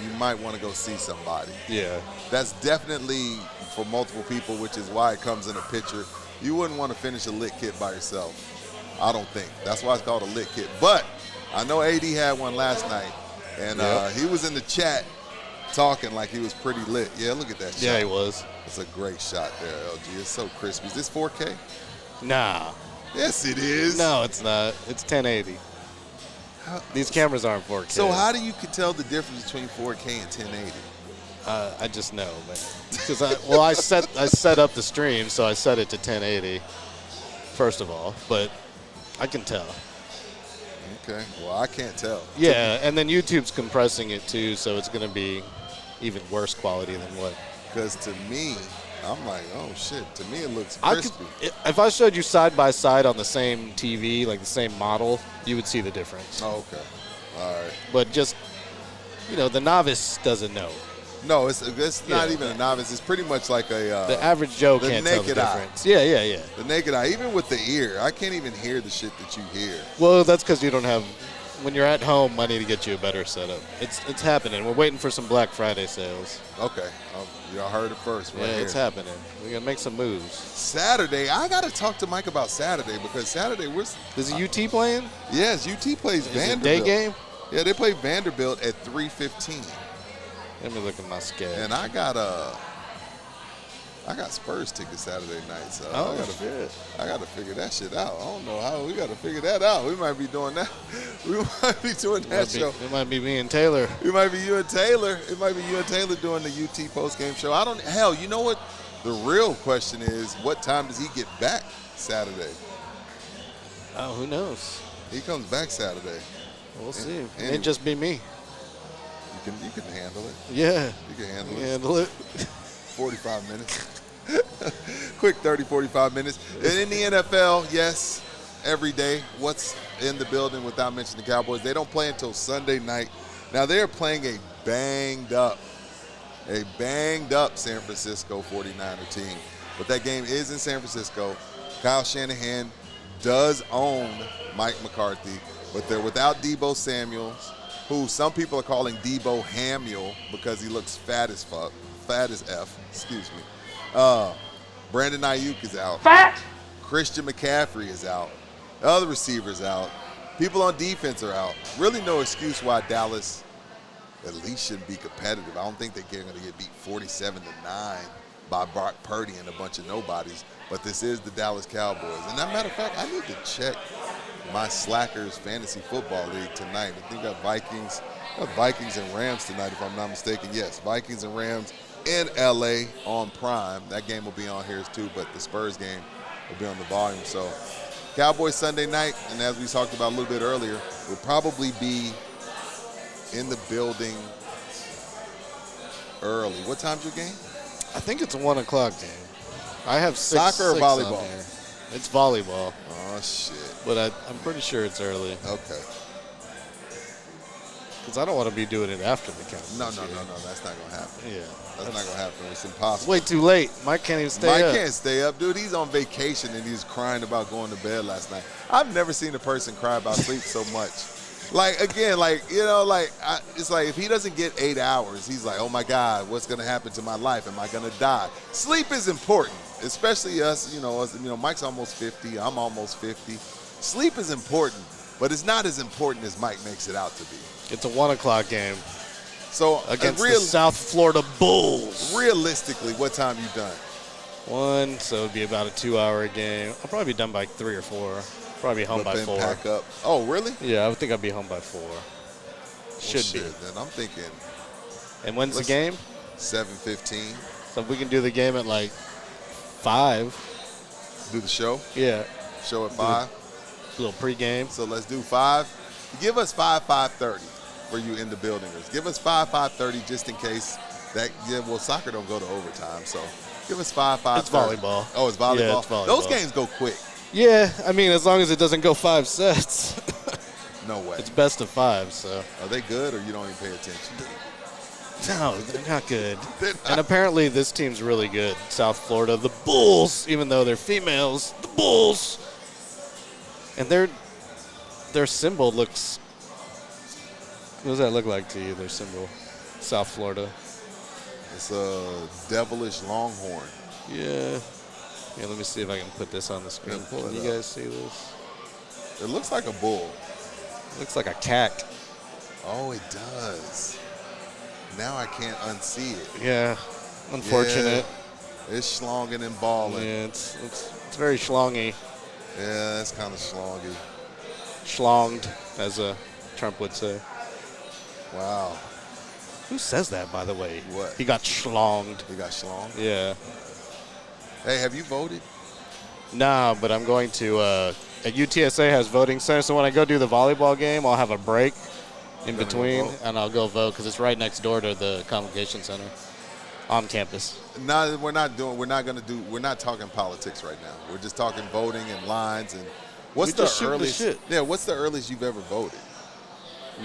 you might want to go see somebody. Yeah. That's definitely for multiple people, which is why it comes in a pitcher. You wouldn't want to finish a lit kit by yourself. I don't think. That's why it's called a lit kit. But I know AD had one last night, and he was in the chat talking like he was pretty lit. Yeah, look at that shot. Yeah, he was. It's a great shot there, LG. It's so crispy. Is this 4K? Nah. Yes, it is. No, it's not. It's 1080. These cameras aren't 4K. So how do you can tell the difference between 4K and 1080? I just know, man. Because I set up the stream, so I set it to 1080. First of all, but I can tell. Okay. Well, I can't tell. Yeah, and then YouTube's compressing it too, so it's going to be even worse quality than what. Because to me, I'm like, oh shit. To me, it looks I could, crispy. if I showed you side by side on the same TV, like the same model, you would see the difference. Oh, okay. All right. But just, the novice doesn't know. No, it's not Yeah. even a novice. It's pretty much like a The average Joe the can't tell the naked eye. difference. Yeah. the naked eye. Even with the ear, I can't even hear the shit that you hear. Well, that's because you don't have. When you're at home, I need to get you a better setup. It's happening. We're waiting for some Black Friday sales. Okay. Y'all heard it first right Yeah, here. it's happening. We're gonna make some moves. Saturday, I got to talk to Mike about Saturday because Saturday Is the UT playing? yes, UT plays Is it Vanderbilt. day game? Yeah, they play Vanderbilt at 3:15. Let me look at my schedule. And I got Spurs tickets Saturday night, so shit. I got to figure that shit out. I don't know how we got to figure that out. We might be doing that. We might be doing that show. It might be me and Taylor. It might be you and Taylor. It might be you and Taylor doing the UT post-game show. Hell, you know what? The real question is, what time does he get back Saturday? Oh, who knows? He comes back Saturday. We'll see. It and- may just be me. You can handle it. Yeah. You can handle You it. handle it. 45 minutes. Quick 30, 45 minutes. And in the NFL, yes, every day. What's in the building without mentioning the Cowboys? They don't play until Sunday night. Now, they're playing a banged up San Francisco 49er team. But that game is in San Francisco. Kyle Shanahan does own Mike McCarthy, but they're without Deebo Samuels, who some people are calling Deebo Hamuel because he looks fat as fuck. Fat as F, excuse me. Brandon Ayuk is out. Fat. Christian McCaffrey is out. The other receivers out. People on defense are out. Really no excuse why Dallas at least shouldn't be competitive. I don't think they're going to get beat 47-9 by Brock Purdy and a bunch of nobodies. But this is the Dallas Cowboys. And as a matter of fact, I need to check my Slackers Fantasy Football League tonight. I think I got Vikings and Rams tonight, if I'm not mistaken. Yes, Vikings and Rams in L.A. on Prime. That game will be on here too, but the Spurs game will be on the volume. So Cowboys Sunday night, and as we talked about a little bit earlier, we'll probably be in the building early. What time's your game? I think it's a 1 o'clock game. I have Soccer or six volleyball? on here. It's volleyball, Oh, shit. but I'm pretty sure it's early Okay. because I don't want to be doing it after the count. No. That's not going to happen. Yeah. That's not going to happen. It's impossible. Way too late. Mike can't even stay Mike up. can't stay up, dude. He's on vacation and he's crying about going to bed last night. I've never seen a person cry about sleep so much. Like, again, it's like if he doesn't get 8 hours, he's like, oh my God, what's going to happen to my life? Am I going to die? Sleep is important, especially us, Mike's almost 50. I'm almost 50. Sleep is important, but it's not as important as Mike makes it out to be. It's a 1 o'clock game So against the South Florida Bulls. realistically, what time you done? 1, so it'd be about a 2-hour game. I'll probably be done by 3 or 4. Probably home But by then 4. pack up. Oh, really? Yeah, I would think I'd be home by 4. Should Shit, be. then I'm thinking And when's the let's- game? 7:15. So if we can do the game at like 5. Do the show. Yeah, Show at 5. a little pregame. So let's do 5. Give us 5:30 for you in the buildingers. Give us 5:30 just in case that. Yeah, well, soccer don't go to overtime, so give us 5:30. It's volleyball. Oh, it's volleyball. Yeah, it's volleyball. Those games go quick. Yeah, I mean, as long as it doesn't go 5 sets. No way. It's best of 5, so. Are they good or you don't even pay attention? No, they're not good. They're not. And apparently this team's really good. South Florida, the Bulls, even though they're females, the Bulls. And their symbol looks. What does that look like to you, their symbol? South Florida. It's a devilish longhorn. Yeah. Yeah, let me see if I can put this on the screen. Yeah, pull Can it you up. guys see this? It looks like a bull. Looks like a cack. Oh, it does. Now I can't unsee it. Yeah. Unfortunate. Yeah, it's schlonging and balling. Yeah, it's very schlongy. Yeah, that's kind of schlongy. Schlonged, as Trump would say. Wow. Who says that, by the way? What? He got schlonged. You got schlonged? Yeah. Hey, have you voted? Nah, but I'm going to. At UTSA has voting center, so when I go do the volleyball game, I'll have a break in You're gonna go between, vote? and I'll go vote because it's right next door to the convocation center on campus. No, we're not talking politics right now. We're just talking voting and lines and what's We the just shooting the earliest? shit. Yeah, what's the earliest you've ever voted?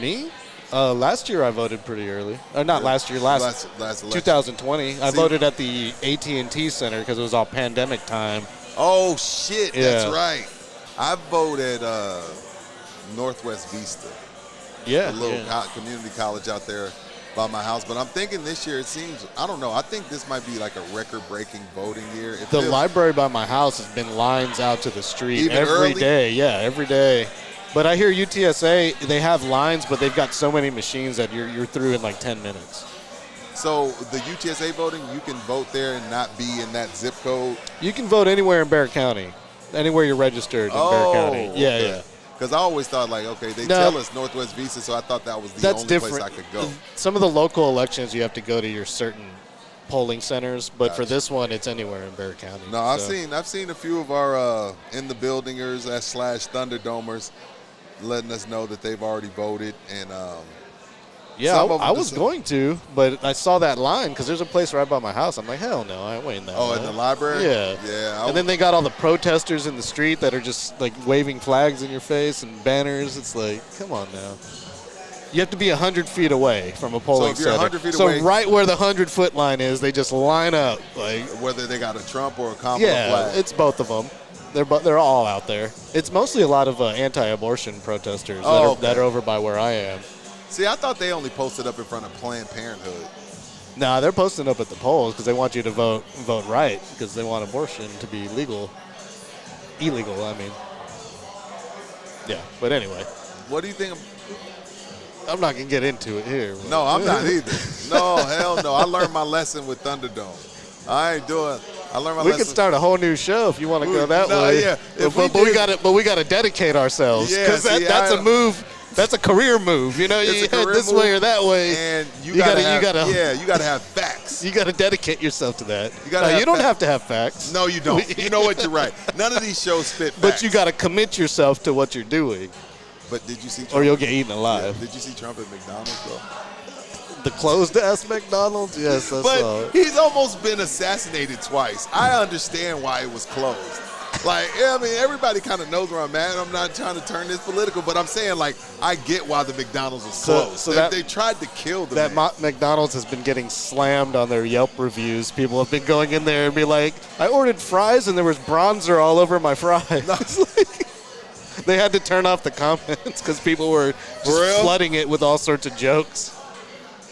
Me? Last year I voted pretty early. Or not Yeah. last year, last election. 2020. I See- voted at the AT&T Center because it was all pandemic time. Oh shit, that's Yeah. right. I voted Northwest Vista, Yeah. a little yeah. community college out there by my house. But I'm thinking this year, it seems, I don't know, I think this might be like a record-breaking voting year. It The feels- library by my house has been lines out to the street Even every early? day. Yeah, every day. But I hear UTSA, they have lines, but they've got so many machines that you're through in like 10 minutes. So the UTSA voting, you can vote there and not be in that zip code. You can vote anywhere in Barrett County, anywhere you're registered in Barrett County. Yeah, yeah. Because I always thought like, okay, they No. tell us Northwest Vista, so I thought that was the That's only different. place I could go. Some of the local elections, you have to go to your certain polling centers, but for Gotcha. this one, it's anywhere in Barrett County. No, I've So- seen a few of our in the buildingers / Thunderdomers letting us know that they've already voted, and Yeah, some of them I was just- going to, but I saw that line because there's a place right by my house. I'm like, hell no, I ain't waiting that oh, line. in the library, Yeah. yeah. And then they got all the protesters in the street that are just like waving flags in your face and banners. It's like, come on now. You have to be 100 feet away from a polling if you're center. 100 feet so away- right where the 100-foot line is, they just line up. Like, whether they got a Trump or a Kamala yeah, flag. it's both of them. They're all out there. It's mostly a lot of anti-abortion protesters Oh, that okay. are over by where I am. See, I thought they only posted up in front of Planned Parenthood. Nah, they're posting up at the polls because they want you to vote right because they want abortion to be legal. Illegal, I mean. Yeah, but anyway, What do you think? I'm not going to get into it here. but- No, I'm not either. No, hell no. I learned my lesson with Thunderdome. I ain't doing. I learned my We lesson. could start a whole new show if you want to go that No, way. yeah. If we But we did- got to dedicate ourselves Yeah, because see, that's a move. That's a career move. You know, It's you a head career this move, way or that way. and you gotta gotta have facts. You got to dedicate yourself to that. You gotta No, have you don't facts. have to have facts. No, you don't. You know what? You're right. None of these shows fit. But facts. you got to commit yourself to what you're doing, But did you see? Trump? or you'll get eaten Yeah, alive. did you see Trump at McDonald's though? The closed-ass McDonald's? Yes, I saw But it. he's almost been assassinated twice. I understand why it was closed. Like, yeah, I mean, everybody kind of knows where I'm at. I'm not trying to turn this political, but I'm saying, like, I get why the McDonald's was closed. So that- they tried to kill the That man. McDonald's has been getting slammed on their Yelp reviews. People have been going in there and be like, I ordered fries and there was bronzer all over my fries. It's like- they had to turn off the comments because people were just For real? flooding it with all sorts of jokes.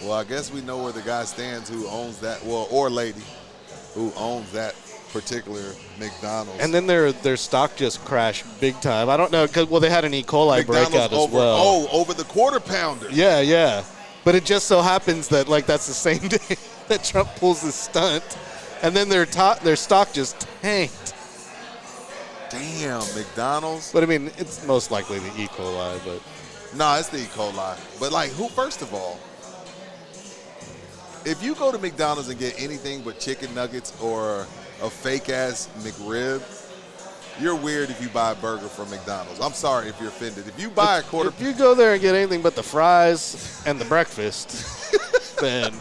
Well, I guess we know where the guy stands who owns that, well, or lady who owns that particular McDonald's. And then their stock just crashed big time. I don't know, well, they had an E. coli McDonald's breakout as over, well. over the quarter pounder. Yeah, yeah. But it just so happens that like that's the same day that Trump pulls this stunt, and then their stock just tanked. Damn, McDonald's. But I mean, it's most likely the E. coli. But No, it's the E. coli. But like, who? First of all, if you go to McDonald's and get anything but chicken nuggets or a fake ass McRib, You're weird if you buy a burger from McDonald's. I'm sorry if you're offended. If you buy a quarter, If you go there and get anything but the fries and the breakfast, then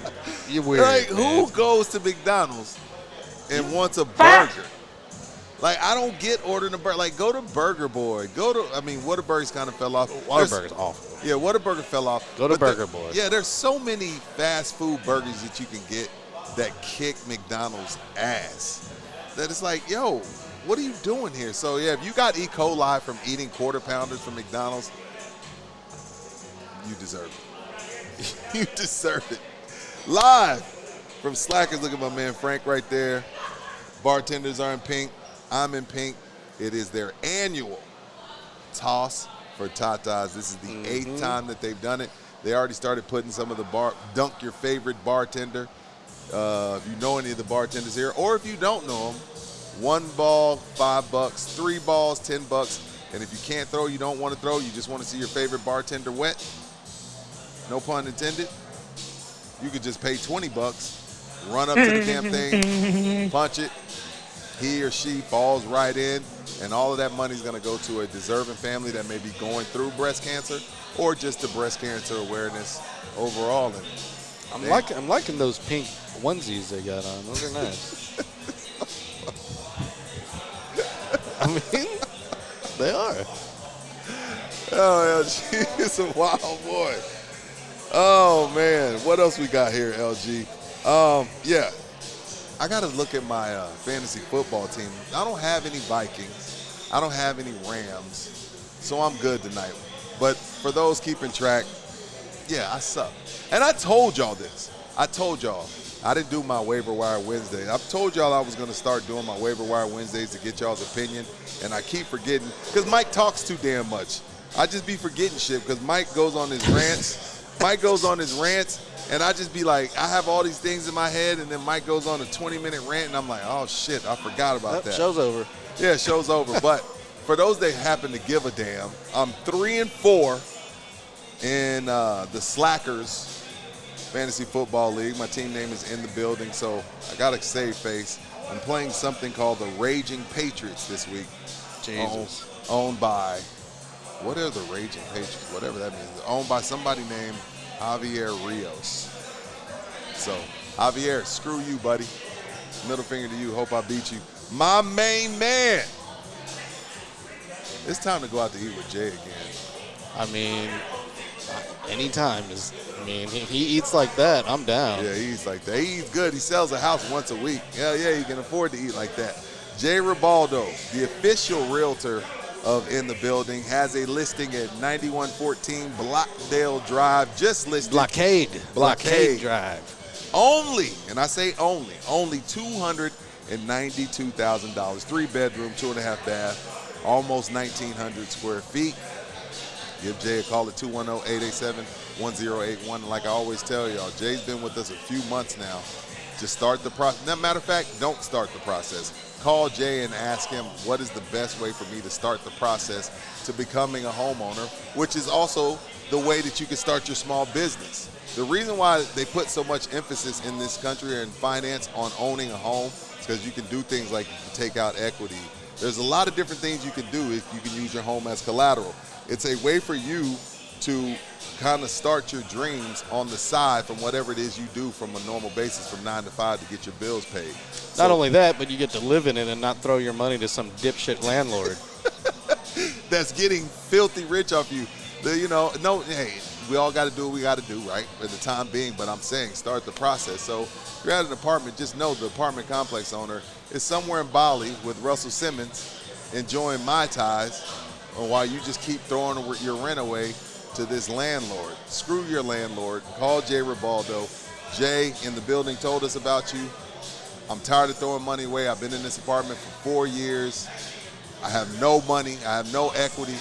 you're weird. like who goes to McDonald's and wants a burger? Like I don't get ordering a burger. Like go to Burger Boy. Whataburger's kind of fell off. Whataburger's awful. Yeah, Whataburger fell off. Go to But Burger Boy. Yeah, there's so many fast food burgers that you can get that kick McDonald's ass. That it's like, yo, what are you doing here? So yeah, if you got E. coli from eating quarter pounders from McDonald's, you deserve it. You deserve it. Live from Slackers, look at my man Frank right there. Bartenders are in pink. I'm in pink. It is their annual toss for Tatas. This is the 8th time that they've done it. They already started putting some of the dunk your favorite bartender. If you know any of the bartenders here, or if you don't know them, 1 ball, $5, 3 balls, $10. And if you can't throw, you don't want to throw, you just want to see your favorite bartender wet, no pun intended, you could just pay $20, run up to the damn thing, punch it, he or she falls right in, and all of that money is going to go to a deserving family that may be going through breast cancer or just the breast cancer awareness overall. And I'm liking those pink onesies they got on. Those are nice. I mean, they are. Oh, LG is a wild boy. Oh, man. What else we got here, LG? Yeah. I got to look at my fantasy football team. I don't have any Vikings. I don't have any Rams. So I'm good tonight. But for those keeping track, yeah, I suck. And I told y'all this. I told y'all. I didn't do my waiver wire Wednesday. I've told y'all I was going to start doing my waiver wire Wednesdays to get y'all's opinion. And I keep forgetting because Mike talks too damn much. I just be forgetting shit because Mike goes on his rants. And I just be like, I have all these things in my head, and then Mike goes on a 20-minute rant, and I'm like, oh, shit, I forgot about that. Show's over. Yeah, show's over. But for those that happen to give a damn, I'm 3-4 in the Slackers Fantasy Football League. My team name is in the building, so I got to save face. I'm playing something called the Raging Patriots this week. Jesus. Owned by, what are the Raging Patriots? Whatever that means. Owned by somebody named Javier Rios. So, Javier, screw you, buddy. Middle finger to you. Hope I beat you. My main man. It's time to go out to eat with Jay again. I mean, anytime is. I mean, if he eats like that, I'm down. Yeah, he eats like that. He eats good. He sells a house once a week. Hell yeah, he can afford to eat like that. Jay Ribaldo, the official realtor of In the Building, has a listing at 9114 Blockdale Drive. Just listed. Blockade Drive. Only, and I say only $292,000. 3-bedroom, 2.5 bath, almost 1,900 square feet. Give Jay a call at 210-887-1081. Like I always tell y'all, Jay's been with us a few months now. Just start the process. Matter of fact, don't start the process. Call Jay and ask him what is the best way for me to start the process to becoming a homeowner, which is also the way that you can start your small business. The reason why they put so much emphasis in this country and finance on owning a home is because you can do things like you can take out equity. There's a lot of different things you can do if you can use your home as collateral. It's a way for you to kind of start your dreams on the side from whatever it is you do from a normal basis from 9 to 5 to get your bills paid. Not only that, but you get to live in it and not throw your money to some dipshit landlord. That's getting filthy rich off you. Hey, we all got to do what we got to do, right, for the time being. But I'm saying start the process. So if you're at an apartment, just know the apartment complex owner is somewhere in Bali with Russell Simmons enjoying Mai Tais while you just keep throwing your rent away to this landlord. Screw your landlord. Call Jay Ribaldo. Jay in the building told us about you. I'm tired of throwing money away. I've been in this apartment for 4 years. I have no money. I have no equity.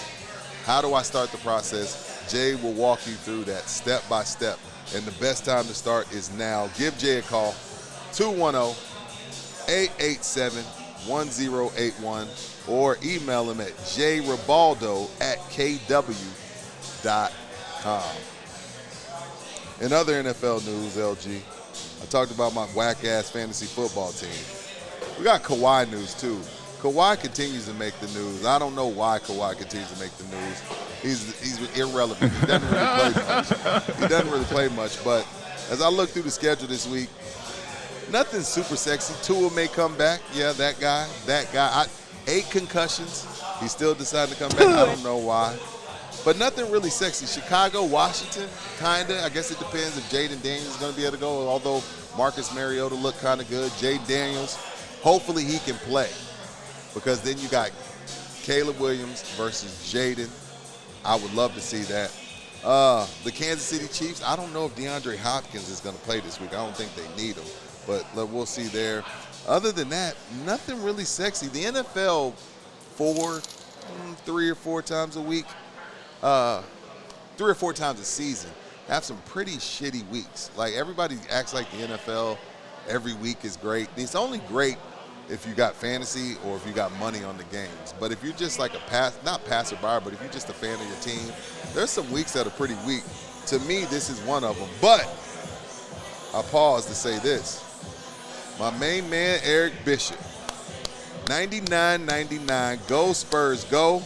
How do I start the process? Jay will walk you through that step by step. And the best time to start is now. Give Jay a call, 210-887-1081, or email him at jribaldo@kw.com. In other NFL news, LG, I talked about my whack-ass fantasy football team. We got Kawhi news, too. Kawhi continues to make the news. I don't know why Kawhi continues to make the news. He's irrelevant. He doesn't really play much. He doesn't really play much. But as I look through the schedule this week, nothing super sexy. Tua may come back. Yeah, that guy. 8 concussions. He still decided to come back. I don't know why. But nothing really sexy. Chicago, Washington, kind of. I guess it depends if Jaden Daniels is going to be able to go, although Marcus Mariota looked kind of good. Jaden Daniels, hopefully he can play, because then you got Caleb Williams versus Jaden. I would love to see that. The Kansas City Chiefs, I don't know if DeAndre Hopkins is going to play this week. I don't think they need him, but we'll see there. Other than that, nothing really sexy. The NFL, 3 or 4 times a week, 3 or 4 times a season, have some pretty shitty weeks. Like, everybody acts like the NFL every week is great. It's only great if you got fantasy or if you got money on the games. But if you're just like not passerby, but if you're just a fan of your team, there's some weeks that are pretty weak. To me, this is one of them. But I pause to say this. My main man, Eric Bishop, 99-99, go Spurs, go.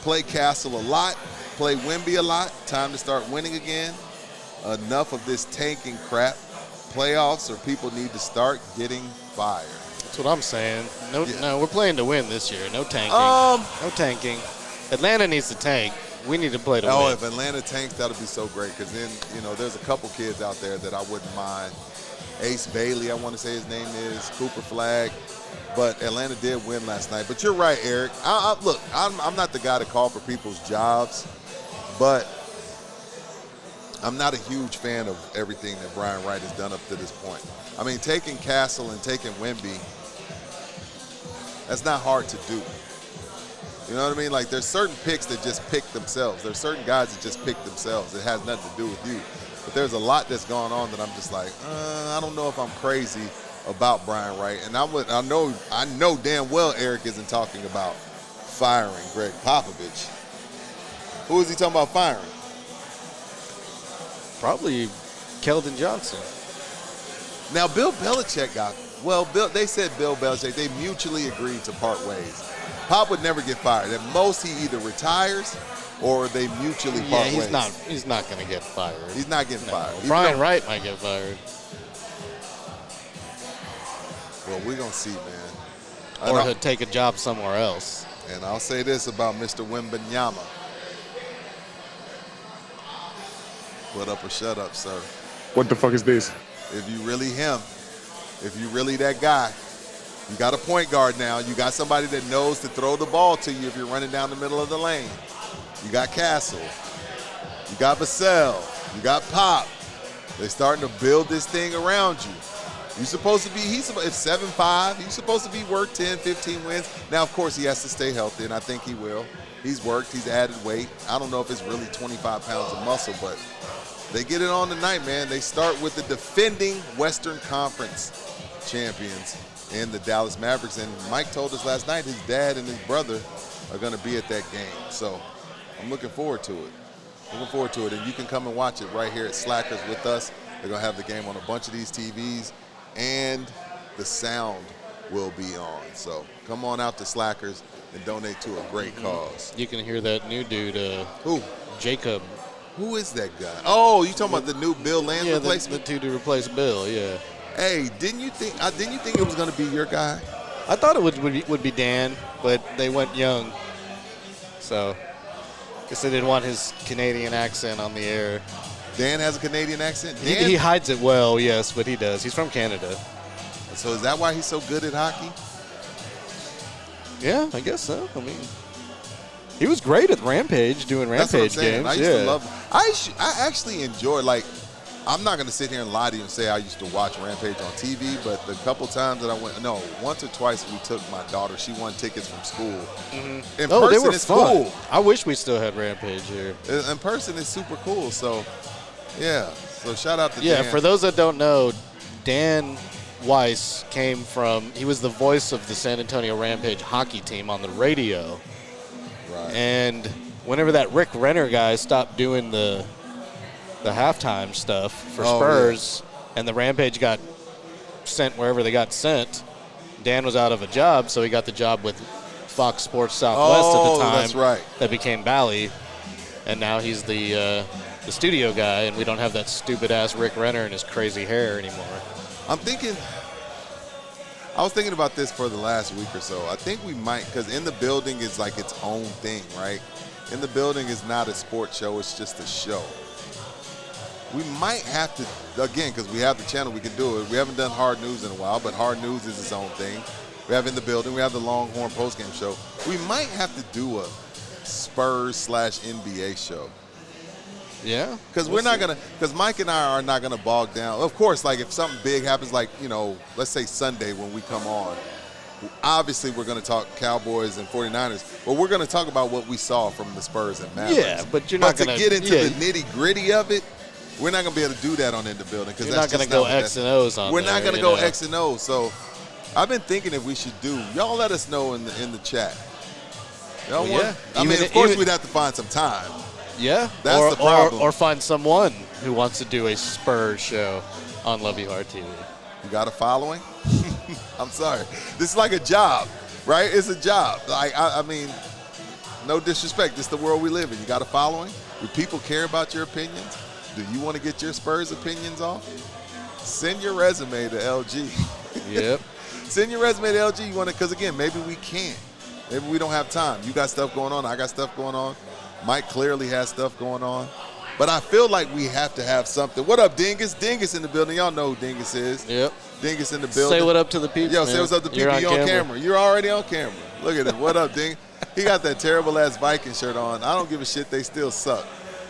Play Castle a lot, play Wemby a lot. Time to start winning again. Enough of this tanking crap. Playoffs, or people need to start getting fired. That's what I'm saying. No, we're playing to win this year. No tanking. No tanking. Atlanta needs to tank. We need to play to win. If Atlanta tanks, that would be so great, because then, there's a couple kids out there that I wouldn't mind. Ace Bailey, I want to say his name is, Cooper Flag. But Atlanta did win last night. But you're right, Eric. Look, I'm not the guy to call for people's jobs, but I'm not a huge fan of everything that Brian Wright has done up to this point. I mean, taking Castle and taking Wemby, that's not hard to do. You know what I mean? Like, there's certain picks that just pick themselves. There's certain guys that just pick themselves. It has nothing to do with you. But there's a lot that's going on that I'm just like, I don't know if I'm crazy about Brian Wright. And I know damn well Eric isn't talking about firing Greg Popovich. Who is he talking about firing? Probably Keldon Johnson. Now, Bill Belichick they said Bill Belichick, they mutually agreed to part ways. Pop would never get fired. At most, he either retires or they mutually part ways. He's not going to get fired. He's not getting fired. Brian Wright might get fired. Well, we're going to see, man. Or he'll take a job somewhere else. And I'll say this about Mr. Wembanyama. Put up or shut up, sir. What the fuck is this? If you really him, if you really that guy, you got a point guard now. You got somebody that knows to throw the ball to you if you're running down the middle of the lane. You got Castle. You got Vassell. You got Pop. They're starting to build this thing around you. You're supposed to be, if 7-5, he's supposed to be worth 10, 15 wins. Now, of course, he has to stay healthy, and I think he will. He's worked. He's added weight. I don't know if it's really 25 pounds of muscle, but they get it on tonight, man. They start with the defending Western Conference champions in the Dallas Mavericks. And Mike told us last night his dad and his brother are going to be at that game. So I'm looking forward to it. And you can come and watch it right here at Slackers with us. They're going to have the game on a bunch of these TVs, and the sound will be on. So come on out to Slackers and donate to a great cause. You can hear that new dude. Who? Jacob. Who is that guy? Oh, you talking about the new Bill Land replacement? The dude to replace Bill, yeah. Hey, didn't you think it was going to be your guy? I thought it would be Dan, but they went young. So, guess they didn't want his Canadian accent on the air. Dan has a Canadian accent? He hides it well, yes, but he does. He's from Canada. So is that why he's so good at hockey? Yeah, I guess so. I mean, he was great at Rampage, doing Rampage games. I used to love him. I actually enjoy, like, I'm not going to sit here and lie to you and say I used to watch Rampage on TV, but the couple times that I went, once or twice we took my daughter. She won tickets from school. Mm-hmm. In person, they were fun. Cool. I wish we still had Rampage here. In person, it's super cool. So, yeah. So shout out to Dan. Yeah, for those that don't know, Dan Weiss he was the voice of the San Antonio Rampage hockey team on the radio. Right. And whenever that Rick Renner guy stopped doing the halftime stuff for Spurs, and the Rampage got sent wherever they got sent, Dan was out of a job, so he got the job with Fox Sports Southwest at the time. That's right. That became Bally, and now he's the studio guy, and we don't have that stupid-ass Rick Renner and his crazy hair anymore. I was thinking about this for the last week or so. I think we might, because In the Building is like its own thing, right? In the Building is not a sports show, it's just a show. We might have to, again, because we have the channel, we can do it. We haven't done Hard News in a while, but Hard News is its own thing. We have In the Building, we have the Longhorn postgame show. We might have to do a Spurs/NBA show. Yeah? Because because Mike and I are not going to bog down. Of course, like if something big happens, like, let's say Sunday when we come on, obviously we're going to talk Cowboys and 49ers, but we're going to talk about what we saw from the Spurs and Mavericks. Yeah, but you're not going to get into the nitty-gritty of it, we're not going to be able to do that on In the Building. You're not going to go X and O's on We're there, not going to go X and O's. So I've been thinking if we should do, y'all let us know in the chat. Y'all want? I mean, of course we'd have to find some time. Yeah, that's the problem. Or find someone who wants to do a Spurs show on Love You Hard TV. You got a following? I'm sorry. This is like a job, right? It's a job. Like I mean, no disrespect. This is the world we live in. You got a following? Do people care about your opinions? Do you want to get your Spurs opinions off? Send your resume to LG. Yep. Send your resume to LG. You want to? Because again, maybe we can't. Maybe we don't have time. You got stuff going on. I got stuff going on. Mike clearly has stuff going on. But I feel like we have to have something. What up, Dingus? Dingus in the building. Y'all know who Dingus is. Yep. Dingus in the building. Say what up to the people. Yo, say what's up to people. You're on camera. You're already on camera. Look at him. What up, Dingus? He got that terrible-ass Viking shirt on. I don't give a shit. They still suck.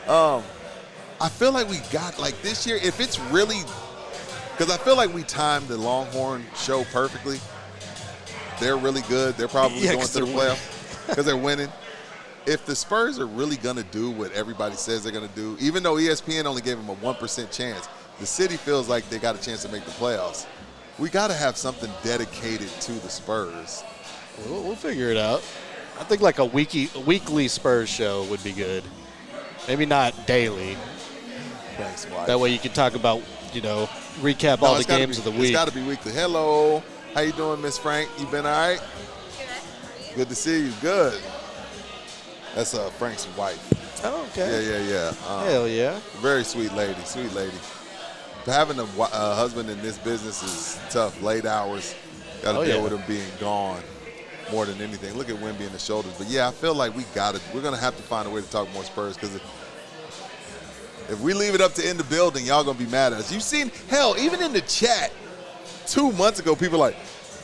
I feel like we got, like this year, if it's really – because I feel like we timed the Longhorn show perfectly. They're really good. They're probably going to the playoff because they're winning. If the Spurs are really going to do what everybody says they're going to do, even though ESPN only gave them a 1% chance, the city feels like they got a chance to make the playoffs. We got to have something dedicated to the Spurs. We'll figure it out. I think like a weekly Spurs show would be good. Maybe not daily. Thanks, Mike. That way you can talk about, recap all the games of the week. It's got to be weekly. Hello. How you doing, Miss Frank? You been all right? Good. Good to see you. Good. That's Frank's wife. Oh, okay. Yeah. Hell yeah. Very sweet lady. Having a husband in this business is tough. Late hours. Got to deal with him being gone more than anything. Look at Wemby in the shoulders. But, yeah, I feel like we're going to have to find a way to talk more Spurs because if we leave it up to In the Building, y'all going to be mad at us. You've seen, hell, even in the chat 2 months ago, people were like,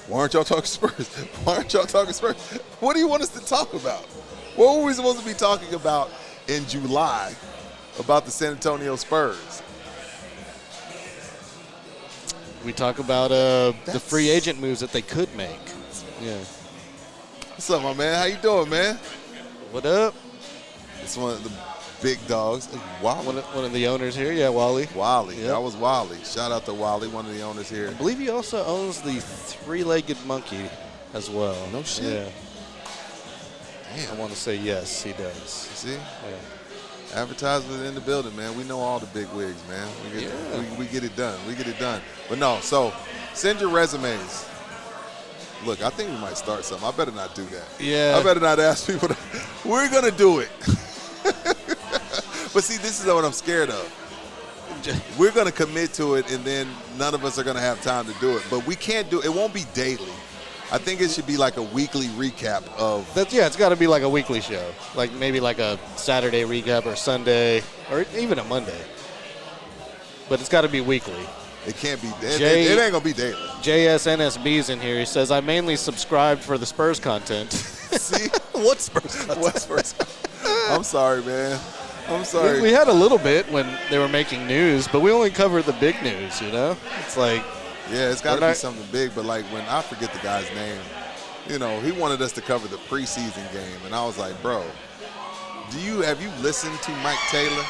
why aren't y'all talking Spurs? Why aren't y'all talking Spurs? What do you want us to talk about? What were we supposed to be talking about in July about the San Antonio Spurs? We talk about the free agent moves that they could make. Yeah. What's up, my man? How you doing, man? What up? It's one of the big dogs. Wally. One of the owners here. Yeah, Wally. Wally. Yep. That was Wally. Shout out to Wally, one of the owners here. I believe he also owns the three-legged monkey as well. No shit. Yeah. Damn. I want to say yes, he does. See? Yeah. Advertisement In the Building, man. We know all the big wigs, man. We get it done. We get it done. But no, so send your resumes. Look, I think we might start something. I better not do that. Yeah. I better not ask people to. We're going to do it. But see, this is what I'm scared of. We're going to commit to it, and then none of us are going to have time to do it. But we can't do it. It won't be daily. I think it should be like a weekly recap of. It's got to be like a weekly show. Like maybe like a Saturday recap or Sunday or even a Monday. But it's got to be weekly. It can't be. It ain't going to be daily. JSNSB's in here. He says, I mainly subscribe for the Spurs content. See? What Spurs content? What Spurs I'm sorry, man. I'm sorry. We had a little bit when they were making news, but we only covered the big news, It's like. Yeah, it's got to be something big. But, like, when I forget the guy's name, he wanted us to cover the preseason game. And I was like, bro, have you listened to Mike Taylor?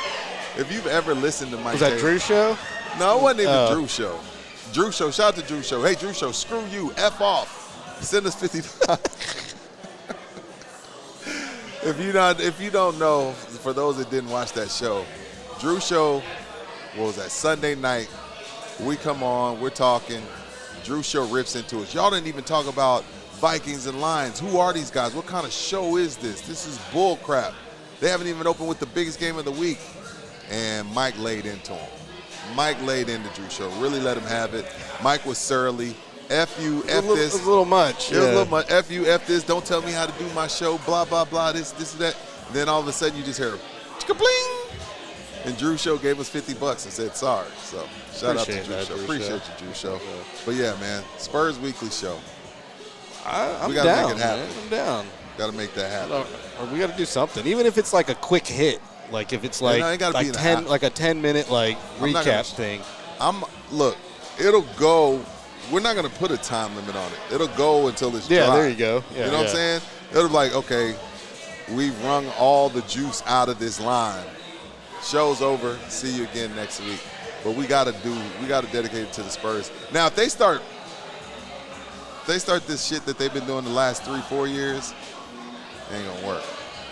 If you've ever listened to Mike Taylor. Was that Drew's show? No, it wasn't even Drew's show. Drew's show. Shout out to Drew's show. Hey, Drew's show, screw you. F off. Send us $50. If you don't know, for those that didn't watch that show, Drew's show was that Sunday night. We come on, we're talking. Drew Show rips into us. Y'all didn't even talk about Vikings and Lions. Who are these guys? What kind of show is this? This is bull crap. They haven't even opened with the biggest game of the week. And Mike laid into him. Mike laid into Drew Show. Really let him have it. Mike was surly. F you, F this. It was a little much. It was a little much. F you, F this. Don't tell me how to do my show. Blah, blah, blah. This, that. And then all of a sudden you just hear, chicka-bling. And Drew Show gave us $50 and said sorry. So shout out to Drew Show. Appreciate you, Drew Show. But yeah, man, Spurs Weekly Show. I'm we gotta down, make it happen. man. I'm down. Got to make that happen. Or we got to do something, even if it's like a quick hit, like if it's like it gotta be like a 10-minute like recap thing. Look, it'll go. We're not gonna put a time limit on it. It'll go until it's dry. There you go. Yeah, you know what I'm saying? It'll be like, okay, we've wrung all the juice out of this line. Show's over. See you again next week. But we gotta dedicate it to the Spurs. Now, if they start this shit that they've been doing the last 3-4 years, it ain't gonna work.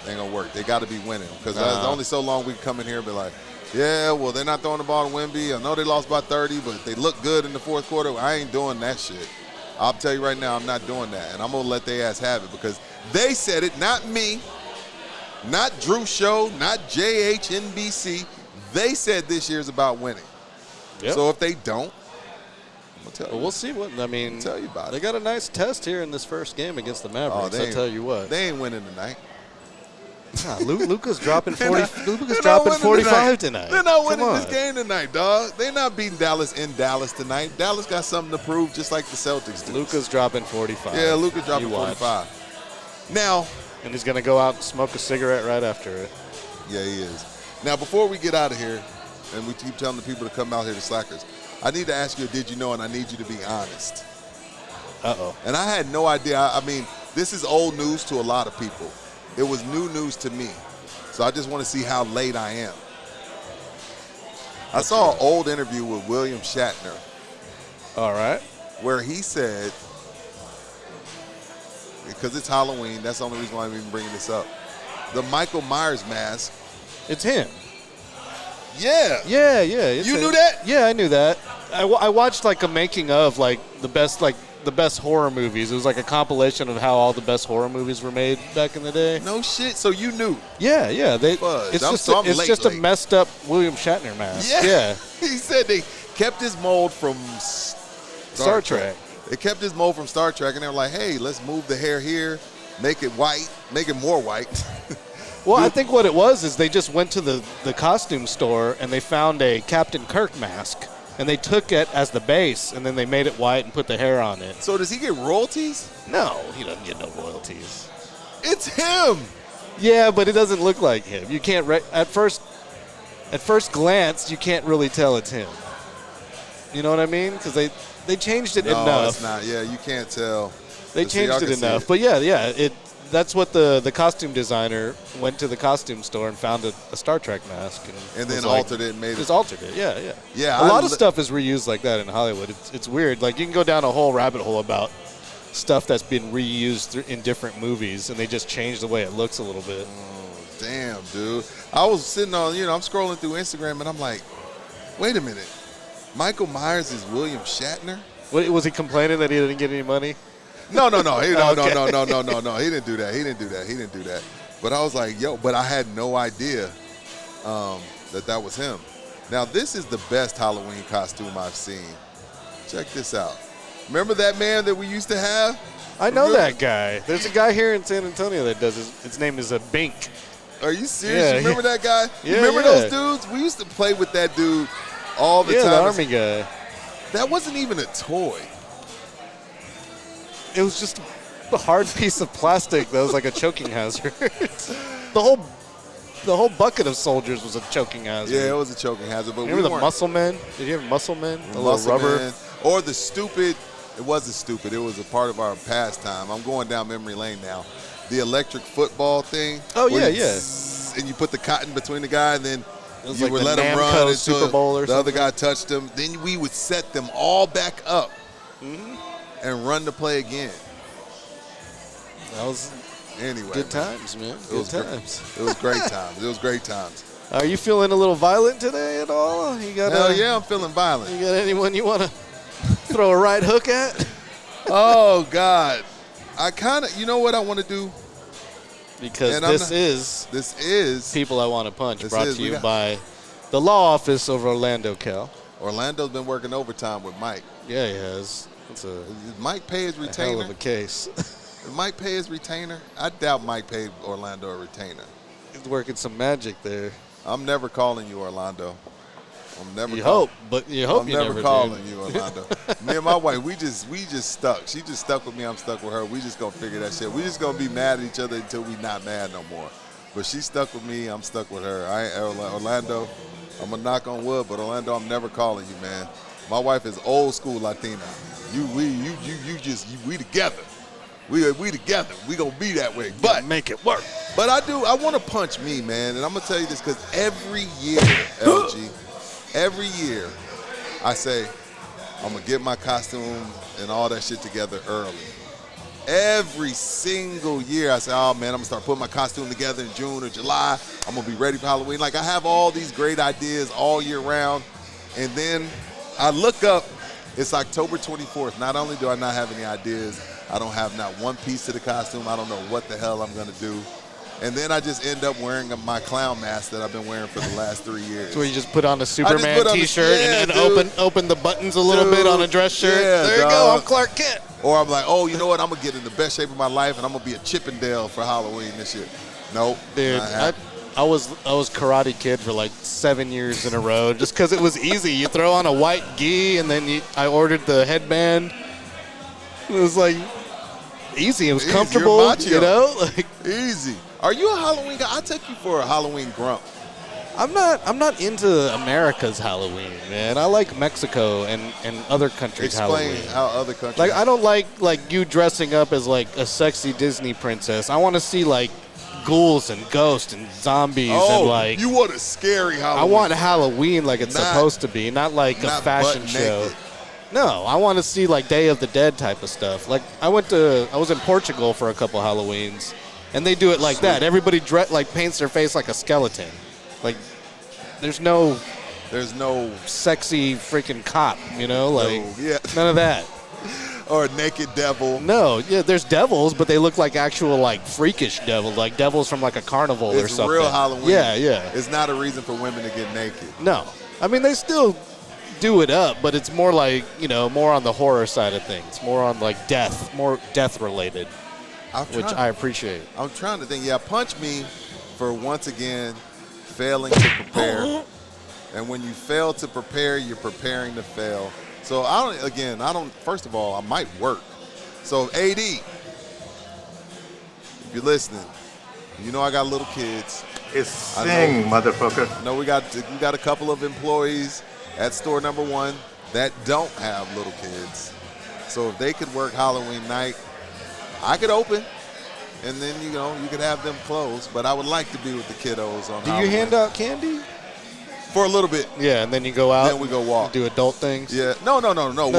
It ain't gonna work. They got to be winning because there's only so long we can come in here and be like, yeah, well, they're not throwing the ball to Wemby. I know they lost by 30, but they look good in the fourth quarter. I ain't doing that shit. I'll tell you right now, I'm not doing that, and I'm gonna let their ass have it because they said it, not me, not Drew Show, not JHNBC. They said this year's about winning. Yep. So if they don't, I'm gonna tell you. Well, we'll see what I mean. I'll tell you about it. They got a nice test here in this first game against the Mavericks. I'll tell you what. They ain't winning tonight. Nah, Luka's dropping 40. Luka's dropping 45 tonight. They're not winning this game tonight, dog. They're not beating Dallas in Dallas tonight. Dallas got something to prove, just like the Celtics do. Luka's dropping 45. Yeah, Luka's dropping 45. Now, and he's gonna go out and smoke a cigarette right after it. Yeah, he is. Now, before we get out of here, and we keep telling the people to come out here to Slackers, I need to ask you a did you know, and I need you to be honest. Uh-oh. And I had no idea. I mean, this is old news to a lot of people. It was new news to me. So I just want to see how late I am. I saw an old interview with William Shatner. All right. Where he said, because it's Halloween, that's the only reason why I'm even bringing this up. The Michael Myers mask. It's him. Yeah. Yeah, yeah. You knew that? Yeah, I knew that. I watched like a making of like the best horror movies. It was like a compilation of how all the best horror movies were made back in the day. No shit. So you knew? Yeah, yeah. It's just a messed up William Shatner mask. Yeah. He said they kept his mold from Star Trek. They kept his mold from Star Trek, and they were like, hey, let's move the hair here, make it white, make it more white. Well, I think what it was is they just went to the costume store and they found a Captain Kirk mask. And they took it as the base, and then they made it white and put the hair on it. So does he get royalties? No, he doesn't get no royalties. It's him. Yeah, but it doesn't look like him. You can't at first glance you can't really tell it's him. You know what I mean? Because they changed it enough. No, it's not. Yeah, you can't tell. They changed it enough, but yeah. That's what the costume designer went to the costume store and found a Star Trek mask. And then altered it and made it. Just altered it, yeah. Yeah. A lot of stuff is reused like that in Hollywood. It's weird. Like, you can go down a whole rabbit hole about stuff that's been reused in different movies, and they just change the way it looks a little bit. Oh, damn, dude. I was sitting on, I'm scrolling through Instagram, and I'm like, wait a minute. Michael Myers is William Shatner? Was he complaining that he didn't get any money? No. No. He didn't do that. But I was like, but I had no idea that was him. Now, this is the best Halloween costume I've seen. Check this out. Remember that man that we used to have? I know that guy. There's a guy here in San Antonio that does his name is Bink. Are you serious? Yeah, you remember that guy? Yeah, you remember those dudes? We used to play with that dude all the time. Yeah, the Army guy. That wasn't even a toy. It was just a hard piece of plastic that was like a choking hazard. The whole bucket of soldiers was a choking hazard. Yeah, it was a choking hazard. But remember the Muscle Men? Did you have Muscle Men? The little rubber? Man. Or the stupid, it wasn't stupid. It was a part of our pastime. I'm going down memory lane now. The electric football thing. Oh, yeah. And you put the cotton between the guy, and then you like would the let him run until Super Bowl or the other guy touched him. Then we would set them all back up and run the play again. That was good times, man. Good times. It was great times. It was great times. Are you feeling a little violent today at all? Hell yeah, I'm feeling violent. You got anyone you want to throw a right hook at? Oh, God. I kind of, you know what I want to do? Because And this is People I Want to Punch, This brought is- to we you got- by the law office of Orlando, Cal. Orlando's been working overtime with Mike. Yeah, he has. It's a Did Mike pay his hell retainer? of a case. Did Mike pay his retainer? I doubt Mike paid Orlando a retainer. He's working some magic there. I'm never calling you Orlando. I'm never. You calling- hope, but you hope I'm you never never calling do. you Orlando. Me and my wife, we just stuck. She just stuck with me. I'm stuck with her. We just gonna figure that shit. We just gonna be mad at each other until we not mad no more. But she stuck with me. I'm stuck with her. I ain't Orlando. I'm gonna knock on wood, but Orlando, I'm never calling you, man. My wife is old school Latina. We together. We together. We gonna be that way. But Make it work. But I want to punch me, man. And I'm going to tell you this because every year, LG, every year, I say, I'm going to get my costume and all that shit together early. Every single year, I say, oh, man, I'm going to start putting my costume together in June or July. I'm going to be ready for Halloween. Like, I have all these great ideas all year round. And then I look up, it's October 24th. Not only do I not have any ideas, I don't have not one piece to the costume. I don't know what the hell I'm going to do. And then I just end up wearing my clown mask that I've been wearing for the last 3 years. So you just put on a Superman put on the- T-shirt yeah, and dude. then open the buttons a little bit on a dress shirt. Yeah, there you go. dog. I'm Clark Kent. Or I'm like, oh, you know what? I'm going to get in the best shape of my life, and I'm going to be a Chippendale for Halloween this year. Nope. Dude, not happening. I was Karate Kid for like 7 years in a row just because it was easy. You throw on a white gi, and then I ordered the headband. It was like easy. It was Easy, you're comfortable, macho. you know? Like, Easy. Are you a Halloween guy? I'll take you for a Halloween grump. I'm not into America's Halloween, man. I like Mexico and other countries' Explain Halloween. how other countries. Like, I don't like you dressing up as like a sexy Disney princess. I want to see like ghouls and ghosts and zombies and like. you want a scary Halloween. I want Halloween like it's Not- supposed to be, not like a not fashion butt show. naked. No, I want to see like Day of the Dead type of stuff. Like I was in Portugal for a couple Halloweens, and they do it like that. Everybody paints their face like a skeleton. Like there's no sexy freaking cop, you know, like yeah. none of that. Or a naked devil. No, yeah, there's devils, but they look like actual like freakish devils, like devils from like a carnival or It's something. real Halloween. Yeah. It's not a reason for women to get naked. No, I mean they still do it up, but it's more like more on the horror side of things, more on like death, more death related, which I appreciate. I'm trying to think. Yeah, punch me for once again failing to prepare. And when you fail to prepare, you're preparing to fail. So first of all, I might work. So AD, if you're listening, you know I got little kids. It's sing, motherfucker. I know we got a couple of employees at store number 1 that don't have little kids. So if they could work Halloween night, I could open. And then, you could have them close. But I would like to be with the kiddos on Do Halloween. you hand out candy? For a little bit. Yeah, and then you go out. Then we go walk. Do adult things. Yeah. No. No,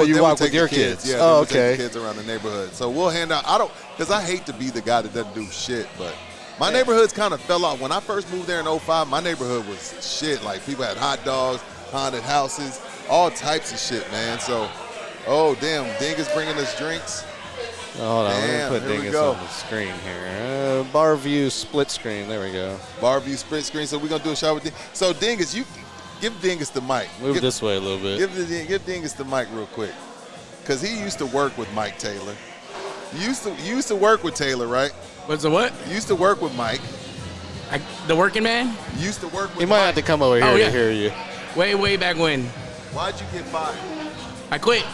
you Then walk we take with your the kids. Yeah. Oh, then we take okay. the kids around the neighborhood. So we'll hand out. Because I hate to be the guy that doesn't do shit. But my neighborhoods kind of fell off. When I first moved there in 2005, my neighborhood was shit. Like people had hot dogs, haunted houses, all types of shit, man. So, oh damn, Dingus bringing us drinks. Hold on, Damn, let me put here we Dingus go. on the screen here. Bar view split screen. There we go. Bar view sprint screen. So we're gonna do a shot with Dingus. So Dingus, you give Dingus the mic. Move this way a little bit. Give Dingus the mic real quick, because he used to work with Mike Taylor. You used to work with Taylor, right? What's the what? You used to work with Mike. The working man? You used to work with He might Mike. have to come over here Oh, yeah. to hear you. Way back when. Why'd you get fired? I quit.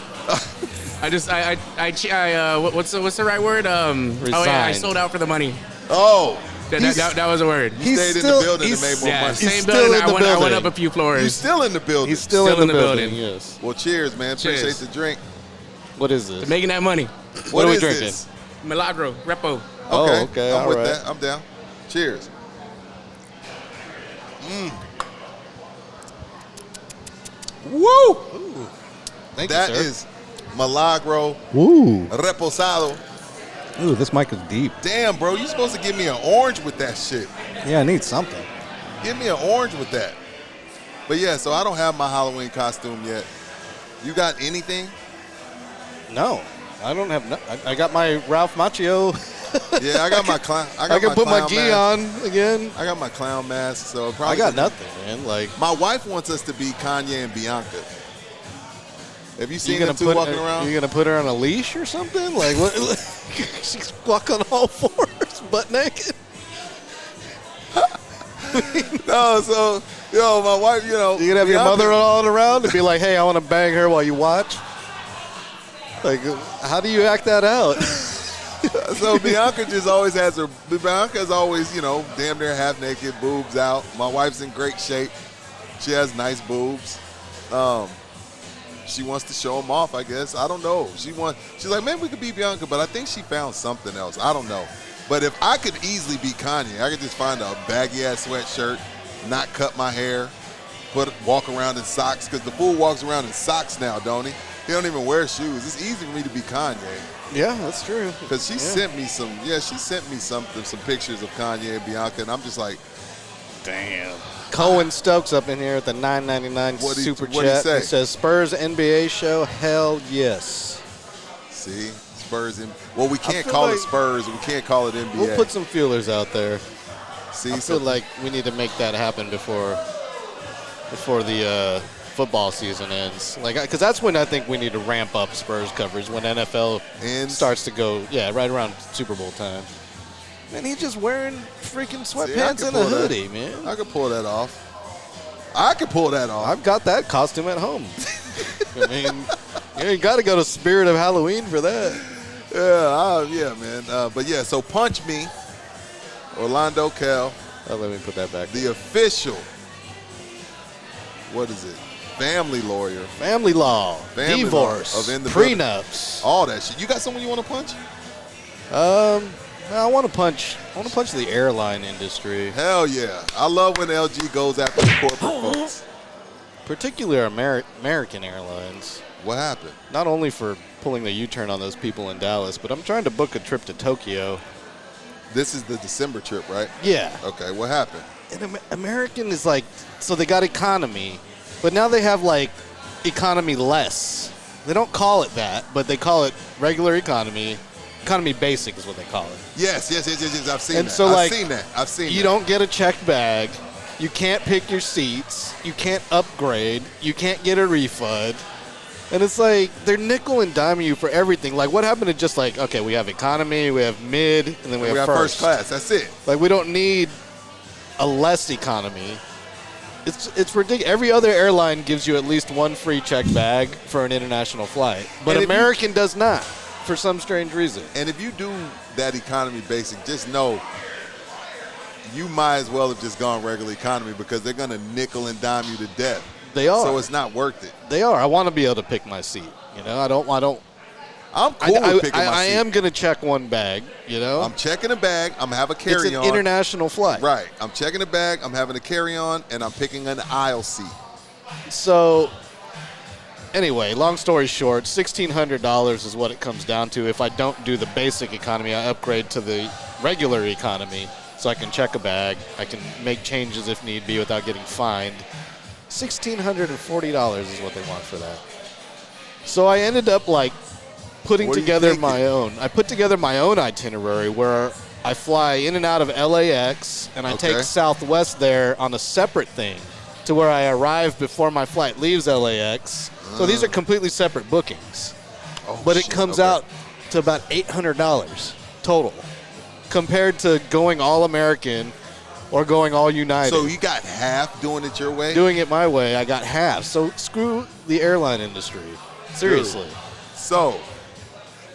what's the right word? Oh yeah, I Resigned. sold out for the money. Oh, That was a word. you stayed in the building and made more Yeah, money. same He's building. still in I the went building. up a few floors. He's still in the building. He's still in the building. Yes. Well, cheers, man. Cheers. Appreciate the drink. What is this? Making that money. What are we is drinking? this? Milagro, Repo. Oh, Okay, okay, I'm all with right. that. I'm down. Cheers. Woo! Thank That you, sir. is Milagro Ooh. Reposado. Ooh, this mic is deep. Damn, bro, you supposed to give me an orange with that shit. Yeah, I need something. Give me an orange with that. But yeah, so I don't have my Halloween costume yet. You got anything? No, I don't have. I got my Ralph Macchio. Yeah, I got my clown. I can put my gi mask. on again. I got my clown mask, so probably I got nothing, man. Like my wife wants us to be Kanye and Bianca. Have you seen you them two walking around? You gonna put her on a leash or something? Like what? She's walking on all fours, butt naked. No, so my wife, You gonna have your Bianca- mother all around and be like, "Hey, I want to bang her while you watch." Like, how do you act that out? So Bianca just always has her. Bianca's always, damn near half naked, boobs out. My wife's in great shape. She has nice boobs. She wants to show them off, I guess. I don't know. She's like, maybe we could be Bianca, but I think she found something else. I don't know. But if I could easily be Kanye, I could just find a baggy ass sweatshirt, not cut my hair, walk around in socks, because the fool walks around in socks now, don't he? He don't even wear shoes. It's easy for me to be Kanye. Yeah, that's true. Because she sent me some pictures of Kanye and Bianca, and I'm just like, damn. Cohen Stokes up in here at the $9.99 super what'd he chat. say? It says Spurs NBA show. Hell yes. See, Spurs. Well, we can't feel call like it Spurs. We can't call it NBA. We'll put some feelers out there. See, I feel like we need to make that happen before the football season ends. Because that's when I think we need to ramp up Spurs coverage, when NFL starts to go, right around Super Bowl time. Man, he's just wearing freaking sweatpants and a hoodie, man. I could pull that off. I've got that costume at home. I mean, you got to go to Spirit of Halloween for that. Yeah, man. But yeah, so punch me, Orlando Cal. Oh, let me put that back. The official, what is it? Family lawyer. Family law. Family divorce. law of in the prenups. All that shit. You got someone you want to punch? I want to punch the airline industry. Hell yeah. I love when LG goes after the corporate folks. Particularly American Airlines. What happened? Not only for pulling the U-turn on those people in Dallas, but I'm trying to book a trip to Tokyo. This is the December trip, right? Yeah. Okay, what happened? And American is like, so they got economy, but now they have like economy less. They don't call it that, but they call it regular economy. Economy basic is what they call it. Yes. I've seen And that. so, I've seen that. You don't get a checked bag. You can't pick your seats. You can't upgrade. You can't get a refund. And it's like they're nickel and diming you for everything. Like, what happened to just like, okay, we have economy, we have mid, and then we have first class. That's it. Like, we don't need a less economy. It's ridiculous. Every other airline gives you at least one free checked bag for an international flight, but American does not, for some strange reason. And if you do that economy basic, just know you might as well have just gone regular economy, because they're going to nickel and dime you to death. They are. So it's not worth it. They are. I want to be able to pick my seat. I don't. I'm cool with picking my seat. I am going to check one bag, I'm checking a bag. I'm going to have a carry-on. It's an international flight. Right. I'm checking a bag. I'm having a carry-on, and I'm picking an aisle seat. So, anyway, long story short, $1,600 is what it comes down to. If I don't do the basic economy, I upgrade to the regular economy so I can check a bag. I can make changes if need be without getting fined. $1,640 is what they want for that. So I ended up putting together my own. I put together my own itinerary where I fly in and out of LAX, and I take Southwest there on a separate thing to where I arrive before my flight leaves LAX. So these are completely separate bookings. But it comes out to about $800 total compared to going all American or going all United. So you got half doing it your way? Doing it my way, I got half. So screw the airline industry. Seriously. Dude. So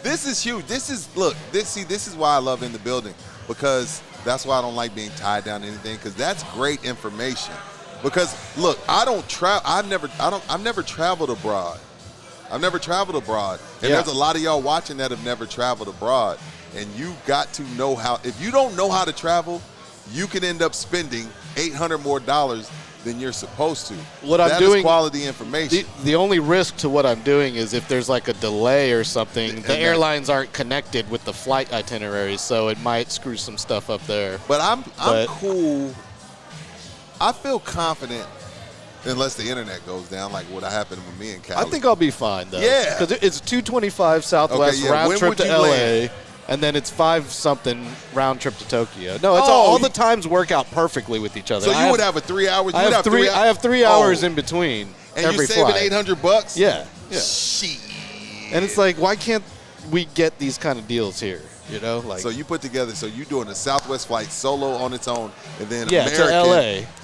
this is huge. This is why I love In the Building, because that's why I don't like being tied down to anything, because that's great information. Because look, I've never traveled abroad. And there's a lot of y'all watching that have never traveled abroad. And you got to know how. If you don't know how to travel, you can end up spending $800 more than you're supposed to. That is quality information. The only risk to what I'm doing is if there's a delay or something, the airlines aren't connected with the flight itineraries, so it might screw some stuff up there. But I'm cool. I feel confident Unless the internet goes down, like what happened with me and Cali. I think I'll be fine though. Yeah. because it's 225 Southwest Okay, yeah. round When trip would to you LA, land? and then it's 5-something round trip to Tokyo. No, it's Oh, all the times work out perfectly with each other. So I you would have a 3 hours. I have three. I have 3 hours in between and every you're saving flight. $800. Yeah. Shit. And it's like, why can't we get these kind of deals here? You know, like So you put together. So you're doing a Southwest flight solo on its own, and then yeah, American,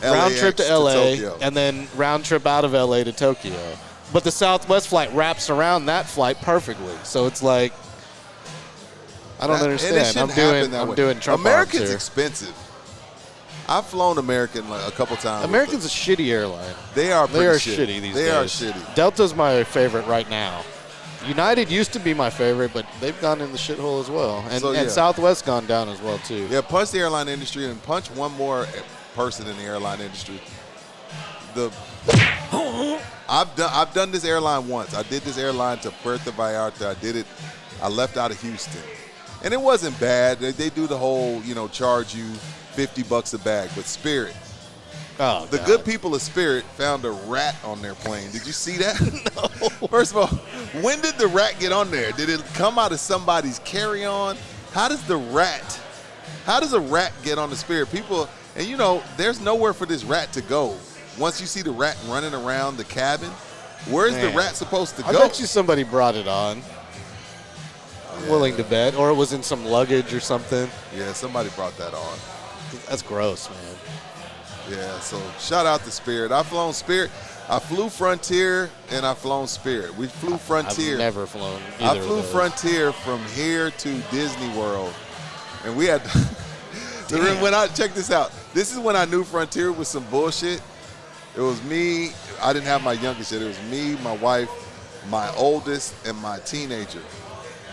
to LA, round trip to LAX LA, Tokyo. and then round trip out of LA to Tokyo. But the Southwest flight wraps around that flight perfectly. So it's like, I don't And it understand. shouldn't happen that I'm way. doing Trump American's arms here. expensive. I've flown American like a couple times. American's a shitty airline. They are They are pretty shitty these They days. are shitty. Delta's my favorite right now. United used to be my favorite, but they've gone in the shithole as well. And, So, yeah. and Southwest gone down as well, too. Yeah, punch the airline industry and punch one more person in the airline industry. I've done this airline once. I did this airline to Puerto Vallarta. I did it. I left out of Houston, and it wasn't bad. They do the whole, charge you $50 a bag, but Spirit. Oh, The God. good people of Spirit found a rat on their plane. Did you see that? No. First of all, when did the rat get on there? Did it come out of somebody's carry-on? How does a rat get on the Spirit? People, and there's nowhere for this rat to go. Once you see the rat running around the cabin, where's the Man. rat supposed to I go? bet you somebody brought it on. I'm willing to bet. Or it was in some luggage or something. Yeah, somebody brought that on. That's gross, man. Yeah, so shout out to Spirit. I've flown Spirit. I flew Frontier and I've flown Spirit. We flew Frontier. I've never flown I either flew of those. Frontier from here to Disney World, and we had. Check this out. This is when I knew Frontier was some bullshit. It was me. I didn't have my youngest yet. It was me, my wife, my oldest, and my teenager.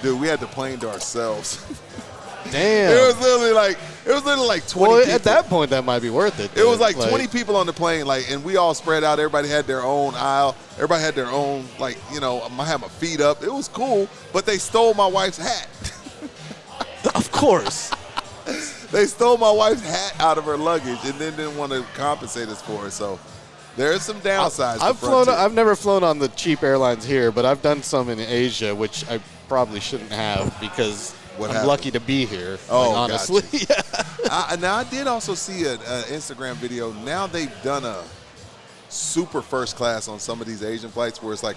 Dude, we had the plane to ourselves. Damn. It was literally like 20 well, people. at that point, that might be worth it. It was dude. like 20 people on the plane, and we all spread out. Everybody had their own aisle. Everybody had their own, I had my feet up. It was cool, but they stole my wife's hat. Of course. They stole my wife's hat out of her luggage and then didn't want to compensate us for it. So there's some downsides. I've never flown on the cheap airlines here, but I've done some in Asia, which I probably shouldn't have because What I'm happened? lucky to be here. Oh, honestly. gotcha. Now, I did also see an Instagram video. Now they've done a super first class on some of these Asian flights where it's like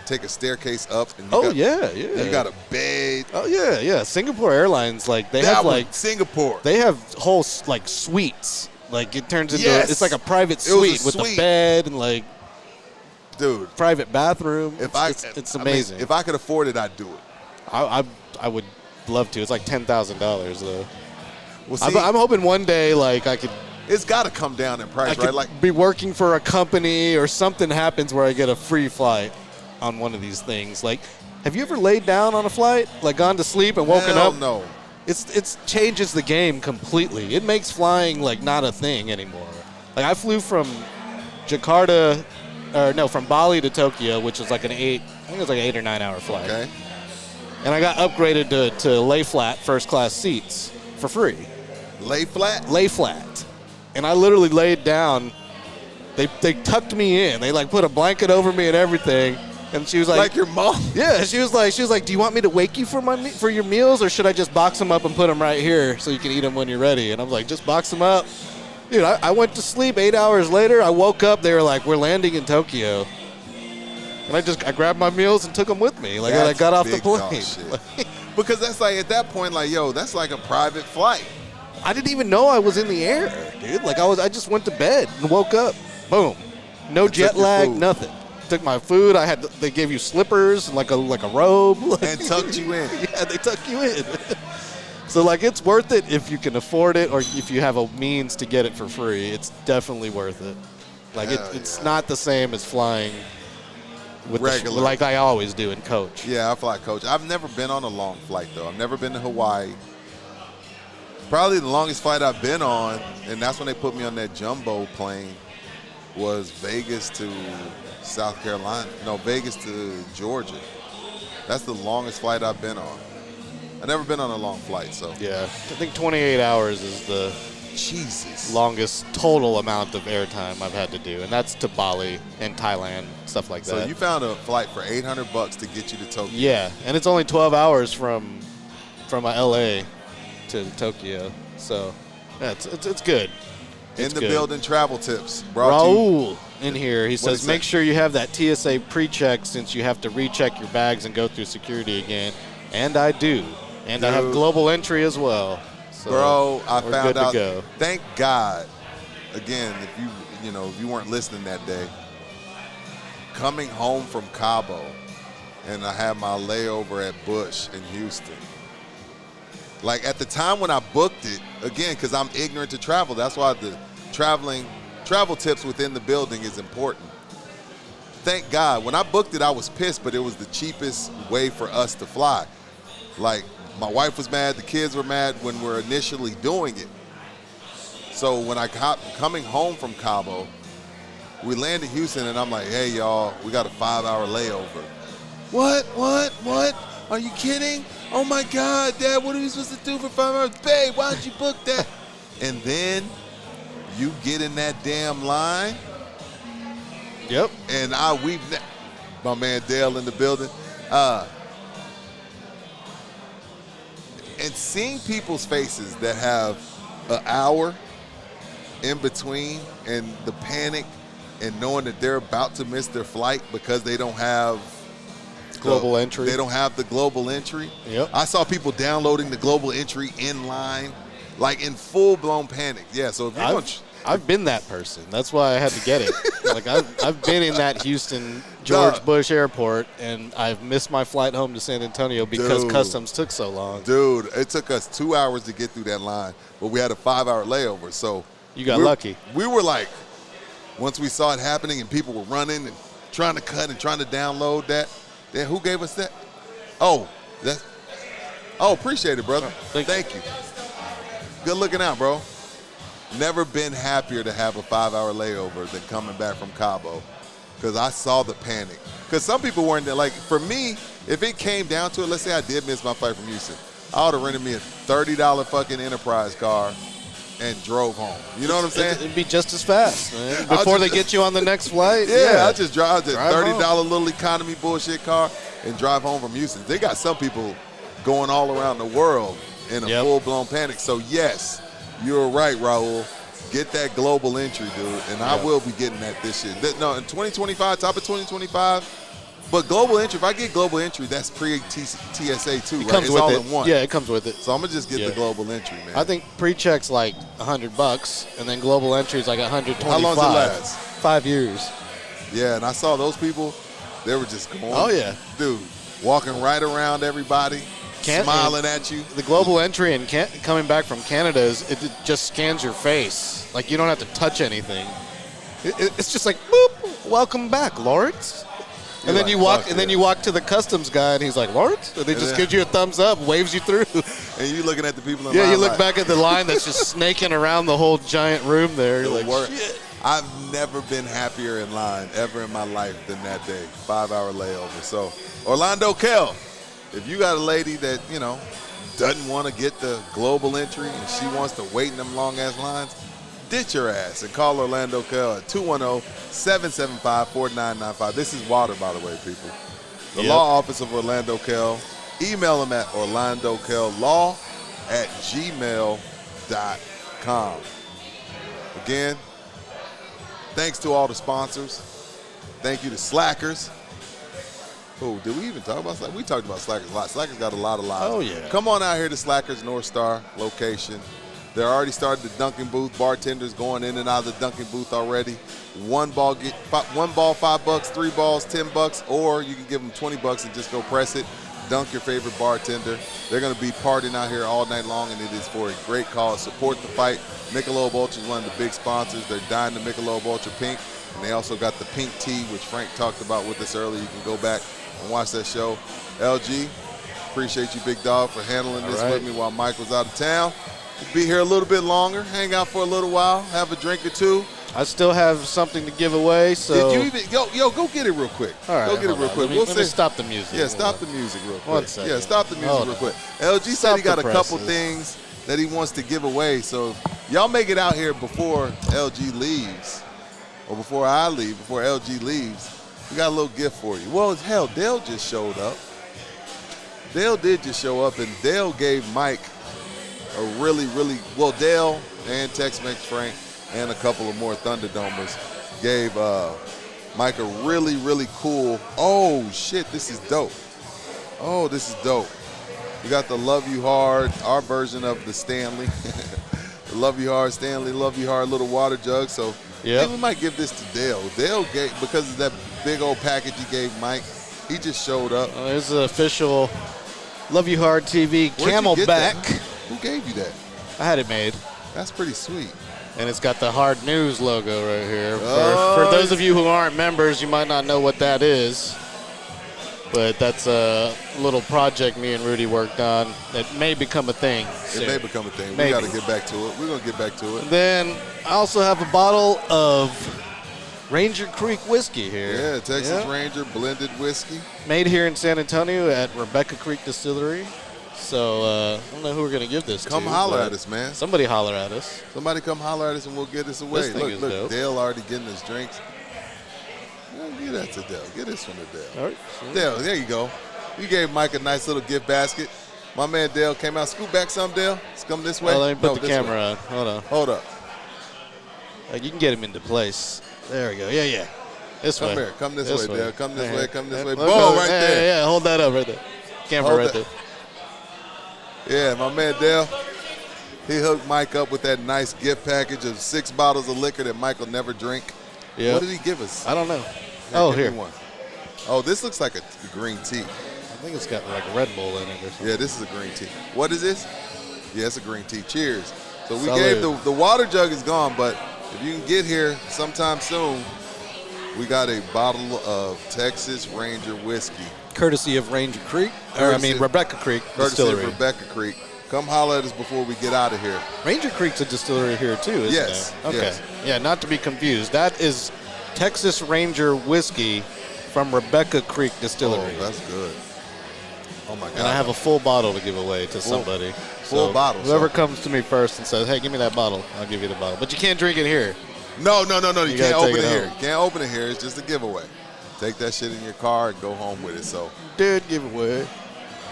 take a staircase up. And you got a bed. Oh yeah. Singapore Airlines, they have Singapore. they have whole suites. Like it turns into Yes. it's like a private It was a suite with suite. a bed and Dude, private bathroom. I It's mean, amazing. if I could afford it, I'd do it. I would love to. It's like $10,000 though. Well, see, I'm hoping one day I could it's got to come down in price, I right? could be working for a company or something happens where I get a free flight on one of these things. Have you ever laid down on a flight? Gone to sleep and woken Hell up? no. It's changes the game completely. It makes flying not a thing anymore. I flew from from Bali to Tokyo, which was an 8 or 9 hour flight. Okay. And I got upgraded to lay flat first class seats for free. Lay flat? Lay flat. And I literally laid down. They tucked me in. They put a blanket over me and everything. And she was Like your mom? yeah, she was like, do you want me to wake you for your meals, or should I just box them up and put them right here so you can eat them when you're ready? And I'm like, just box them up. Dude, I went to sleep 8 hours later. I woke up. They were like, we're landing in Tokyo. And I grabbed my meals and took them with me. I got off the big dog plane. shit. Because that's at that point, that's like a private flight. I didn't even know I was in the air, dude. I just went to bed and woke up. Boom. No And jet took your lag, food. nothing. Took my food. They gave you slippers, like a robe. And tucked you in. Yeah, they tuck you in. So it's worth it if you can afford it or if you have a means to get it for free. It's definitely worth it. It's not the same as flying with Regular. like I always do in coach. Yeah, I fly coach. I've never been on a long flight, though. I've never been to Hawaii. Probably the longest flight I've been on, and that's when they put me on that jumbo plane, was Vegas to South Carolina. No, Vegas to Georgia. That's the longest flight I've been on. I've never been on a long flight, so. Yeah, I think 28 hours is the Jesus. longest total amount of airtime I've had to do, and that's to Bali and Thailand, stuff like that. So you found a flight for $800 to get you to Tokyo. Yeah, and it's only 12 hours from LA to Tokyo. So yeah, it's good. In the good. building, travel tips. Brought to you. Raul in here, he says, he make say? sure you have that TSA pre-check since you have to recheck your bags and go through security again. And I do. And I have Dude. global entry as well. So Bro, I we're found good to out. go. Thank God. Again, if you weren't listening that day, coming home from Cabo, and I had my layover at Bush in Houston. Like at the time when I booked it, again, because I'm ignorant to travel, that's why the travel tips within the building is important. Thank God. When I booked it, I was pissed, but it was the cheapest way for us to fly. Like, my wife was mad, the kids were mad when we were initially doing it. So when I got coming home from Cabo, we landed Houston, and I'm like, hey, y'all, we got a 5-hour layover. What? Are you kidding? Oh, my God, Dad, what are we supposed to do for 5 hours? Babe, why did you book that? And then you get in that damn line. Yep. And my man Dale in the building. And seeing people's faces that have an hour in between and the panic and knowing that they're about to miss their flight because they don't have Global entry. They don't have the global entry. Yep. I saw people downloading the global entry in line, like in full-blown panic. Yeah, so if you want... I've been that person. That's why I had to get it. Like I've been in that Houston George Bush Airport, and I've missed my flight home to San Antonio because customs took so long. Dude, it took us 2 hours to get through that line, but we had a 5-hour layover. So you got lucky. We were like, once we saw it happening and people were running and trying to cut and trying to download that, then who gave us that? Appreciate it, brother. Thank you. Good looking out, bro. Never been happier to have a 5-hour layover than coming back from Cabo, because I saw the panic. Because some people weren't there. Like, for me, if it came down to it, let's say I did miss my flight from Houston, I would have rented me a $30 fucking Enterprise car and drove home. You know what I'm saying? It'd be just as fast, man. Before they get you on the next flight. Yeah, I just drive the $30 home. little economy bullshit car and drive home from Houston. They got some people going all around the world in a full-blown panic. So, yes, you're right, Raul. Get that global entry, dude, and I will be getting that this year. No, in 2025, top of 2025. But global entry, if I get global entry, that's pre-TSA too, right? It's all in one. Yeah, it comes with it. So I'm gonna just get the global entry, man. I think pre-check's like $100, and then global entry's like $125. How long does it last? 5 years. Yeah, and I saw those people. They were just going. Oh yeah, dude, walking right around everybody. Smiling at you. The global entry and coming back from Canada it just scans your face. Like you don't have to touch anything. It's just like boop, welcome back, Lawrence. And then you walk, and then you walk to the customs guy, and he's like, Lawrence, and they just gives you a thumbs up, waves you through. And you looking at the people in line. Yeah, you look back at the line that's just snaking around the whole giant room there. You're like, shit. I've never been happier in line ever in my life than that day. 5-hour layover. So Orlando Kell. If you got a lady that, doesn't want to get the global entry and she wants to wait in them long-ass lines, ditch your ass and call Orlando Kell at 210-775-4995. This is water, by the way, people. The law office of Orlando Kell. Email him at orlandokell@gmail.com. Again, thanks to all the sponsors. Thank you to Slackers. Oh, did we even talk about Slackers? We talked about Slackers a lot. Slackers got a lot of lives. Oh, yeah. Come on out here to Slackers North Star location. They're already started the Dunkin' booth. Bartenders going in and out of the Dunkin' booth already. One ball, $5, 3 balls, $10, or you can give them $20 and just go press it. Dunk your favorite bartender. They're going to be partying out here all night long, and it is for a great cause. Support the fight. Michelob Ultra is one of the big sponsors. They're dyeing the Michelob Ultra pink, and they also got the pink tea, which Frank talked about with us earlier. You can go back and watch that show. LG, appreciate you, big dog, for handling this with me while Mike was out of town. We'll be here a little bit longer, hang out for a little while, have a drink or two. I still have something to give away, so. Did you even, go get it real quick. All right, go get it real quick. Let me stop the music. Yeah, stop the music real quick. 1 second. Yeah, stop the music real quick. LG said he got a couple presses. things that he wants to give away, so if Y'all make it out here before LG leaves, or before I leave, before LG leaves. We got a little gift for you. Well, hell, Dale just showed up. Dale did just show up, and Dale gave Mike a really, well, Dale and Tex-Mex Frank and a couple of more Thunderdomers gave Mike a really cool, oh, shit, this is dope. Oh, this is dope. We got the Love You Hard, our version of the Stanley. The Love You Hard Stanley, Love You Hard little water jug. So Yep. we might give this to Dale. Dale gave, because of that big old package he gave Mike, he just showed up. There's the official Love You Hard TV Where'd you get that? Camelback. Who gave you that? I had it made. That's pretty sweet. And it's got the Hard News logo right here. Oh, For those of you who aren't members, you might not know what that is. But that's a little project me and Rudy worked on that may become a thing soon. It may become a thing. Maybe. We got to get back to it. We're going to get back to it. Then I also have a bottle of Ranger Creek whiskey here. Yeah, Texas Yeah. Ranger blended whiskey. Made here in San Antonio at Rebecca Creek Distillery. So I don't know who we're going to give this to. Come holler but at us, man. Somebody holler at us. Somebody come holler at us and we'll get this away. This thing is Look, dope. Dale already getting his drinks. Yeah, give that to Dale. Get this one to Dale. All right. Dale, there you go. You gave Mike a nice little gift basket. My man Dale came out. Scoot back some, Dale. Let's come this way. Well, let me put the this camera way. on. Hold on. Hold up. You can get him into place. There we go. Yeah. This Come way. here. Come this way, Dale. Come this way. Come this way. Look, Boom, look, right there. Yeah, hold that up right there. Camera Hold right that. there. Yeah, my man Dale, he hooked Mike up with that nice gift package of 6 bottles of liquor that Mike will never drink. Yeah. What did he give us? I don't know. Give me Here. one. Oh, this looks like a green tea. I think it's got like a Red Bull in it or something. Yeah, this is a green tea. What is this? Yeah, it's a green tea. Cheers. So we Salud. gave the water jug is gone, but if you can get here sometime soon, we got a bottle of Texas Ranger whiskey. Courtesy of Ranger Creek. Courtesy of- Rebecca Creek Courtesy of Distillery. Rebecca Creek. Come holler at us before we get out of here. Ranger Creek's a distillery here too, isn't Yes, it? Okay. yes. Yeah, not to be confused. That is Texas Ranger whiskey from Rebecca Creek Distillery. Oh, that's good. Oh, my God. And I have a full bottle to give away to somebody. full bottle, Whoever so- comes to me first and says, hey, give me that bottle, I'll give you the bottle. But you can't drink it here. No. You gotta can't take open it it here. home. You can't open it here. It's just a giveaway. Take that shit in your car and go home with it. So Dude, giveaway.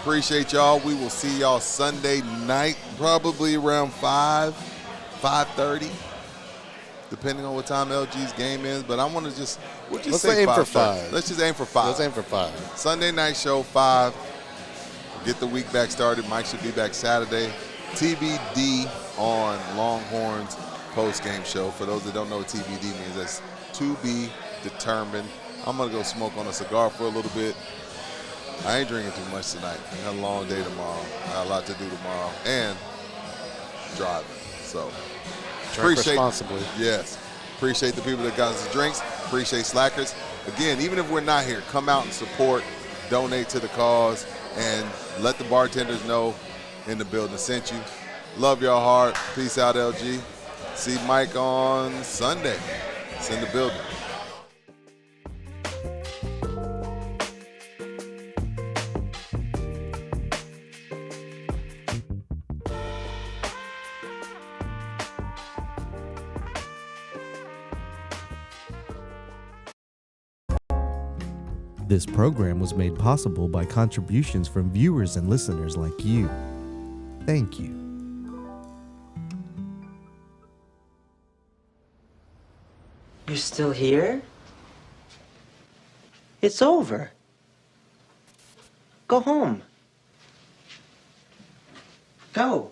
appreciate y'all. We will see y'all Sunday night, probably around 5:30, depending on what time LG's game is. But I want to we'll just Let's say aim for 5:30. 5. Let's just aim for 5. Let's aim for 5. Sunday night show 5. Get the week back started. Mike should be back Saturday. TBD on Longhorns post-game show. For those that don't know what TBD means, that's to be determined. I'm going to go smoke on a cigar for a little bit. I ain't drinking too much tonight. I got a long day tomorrow. I got a lot to do tomorrow. And driving. So Drink responsibly. Yes. Appreciate the people that got us the drinks. Appreciate Slackers. Again, even if we're not here, come out and support, donate to the cause, and let the bartenders know in the building sent you. Love y'all hard. Peace out, LG. See Mike on Sunday. It's in the building. This program was made possible by contributions from viewers and listeners like you. Thank you. You're still here? It's over. Go home. Go.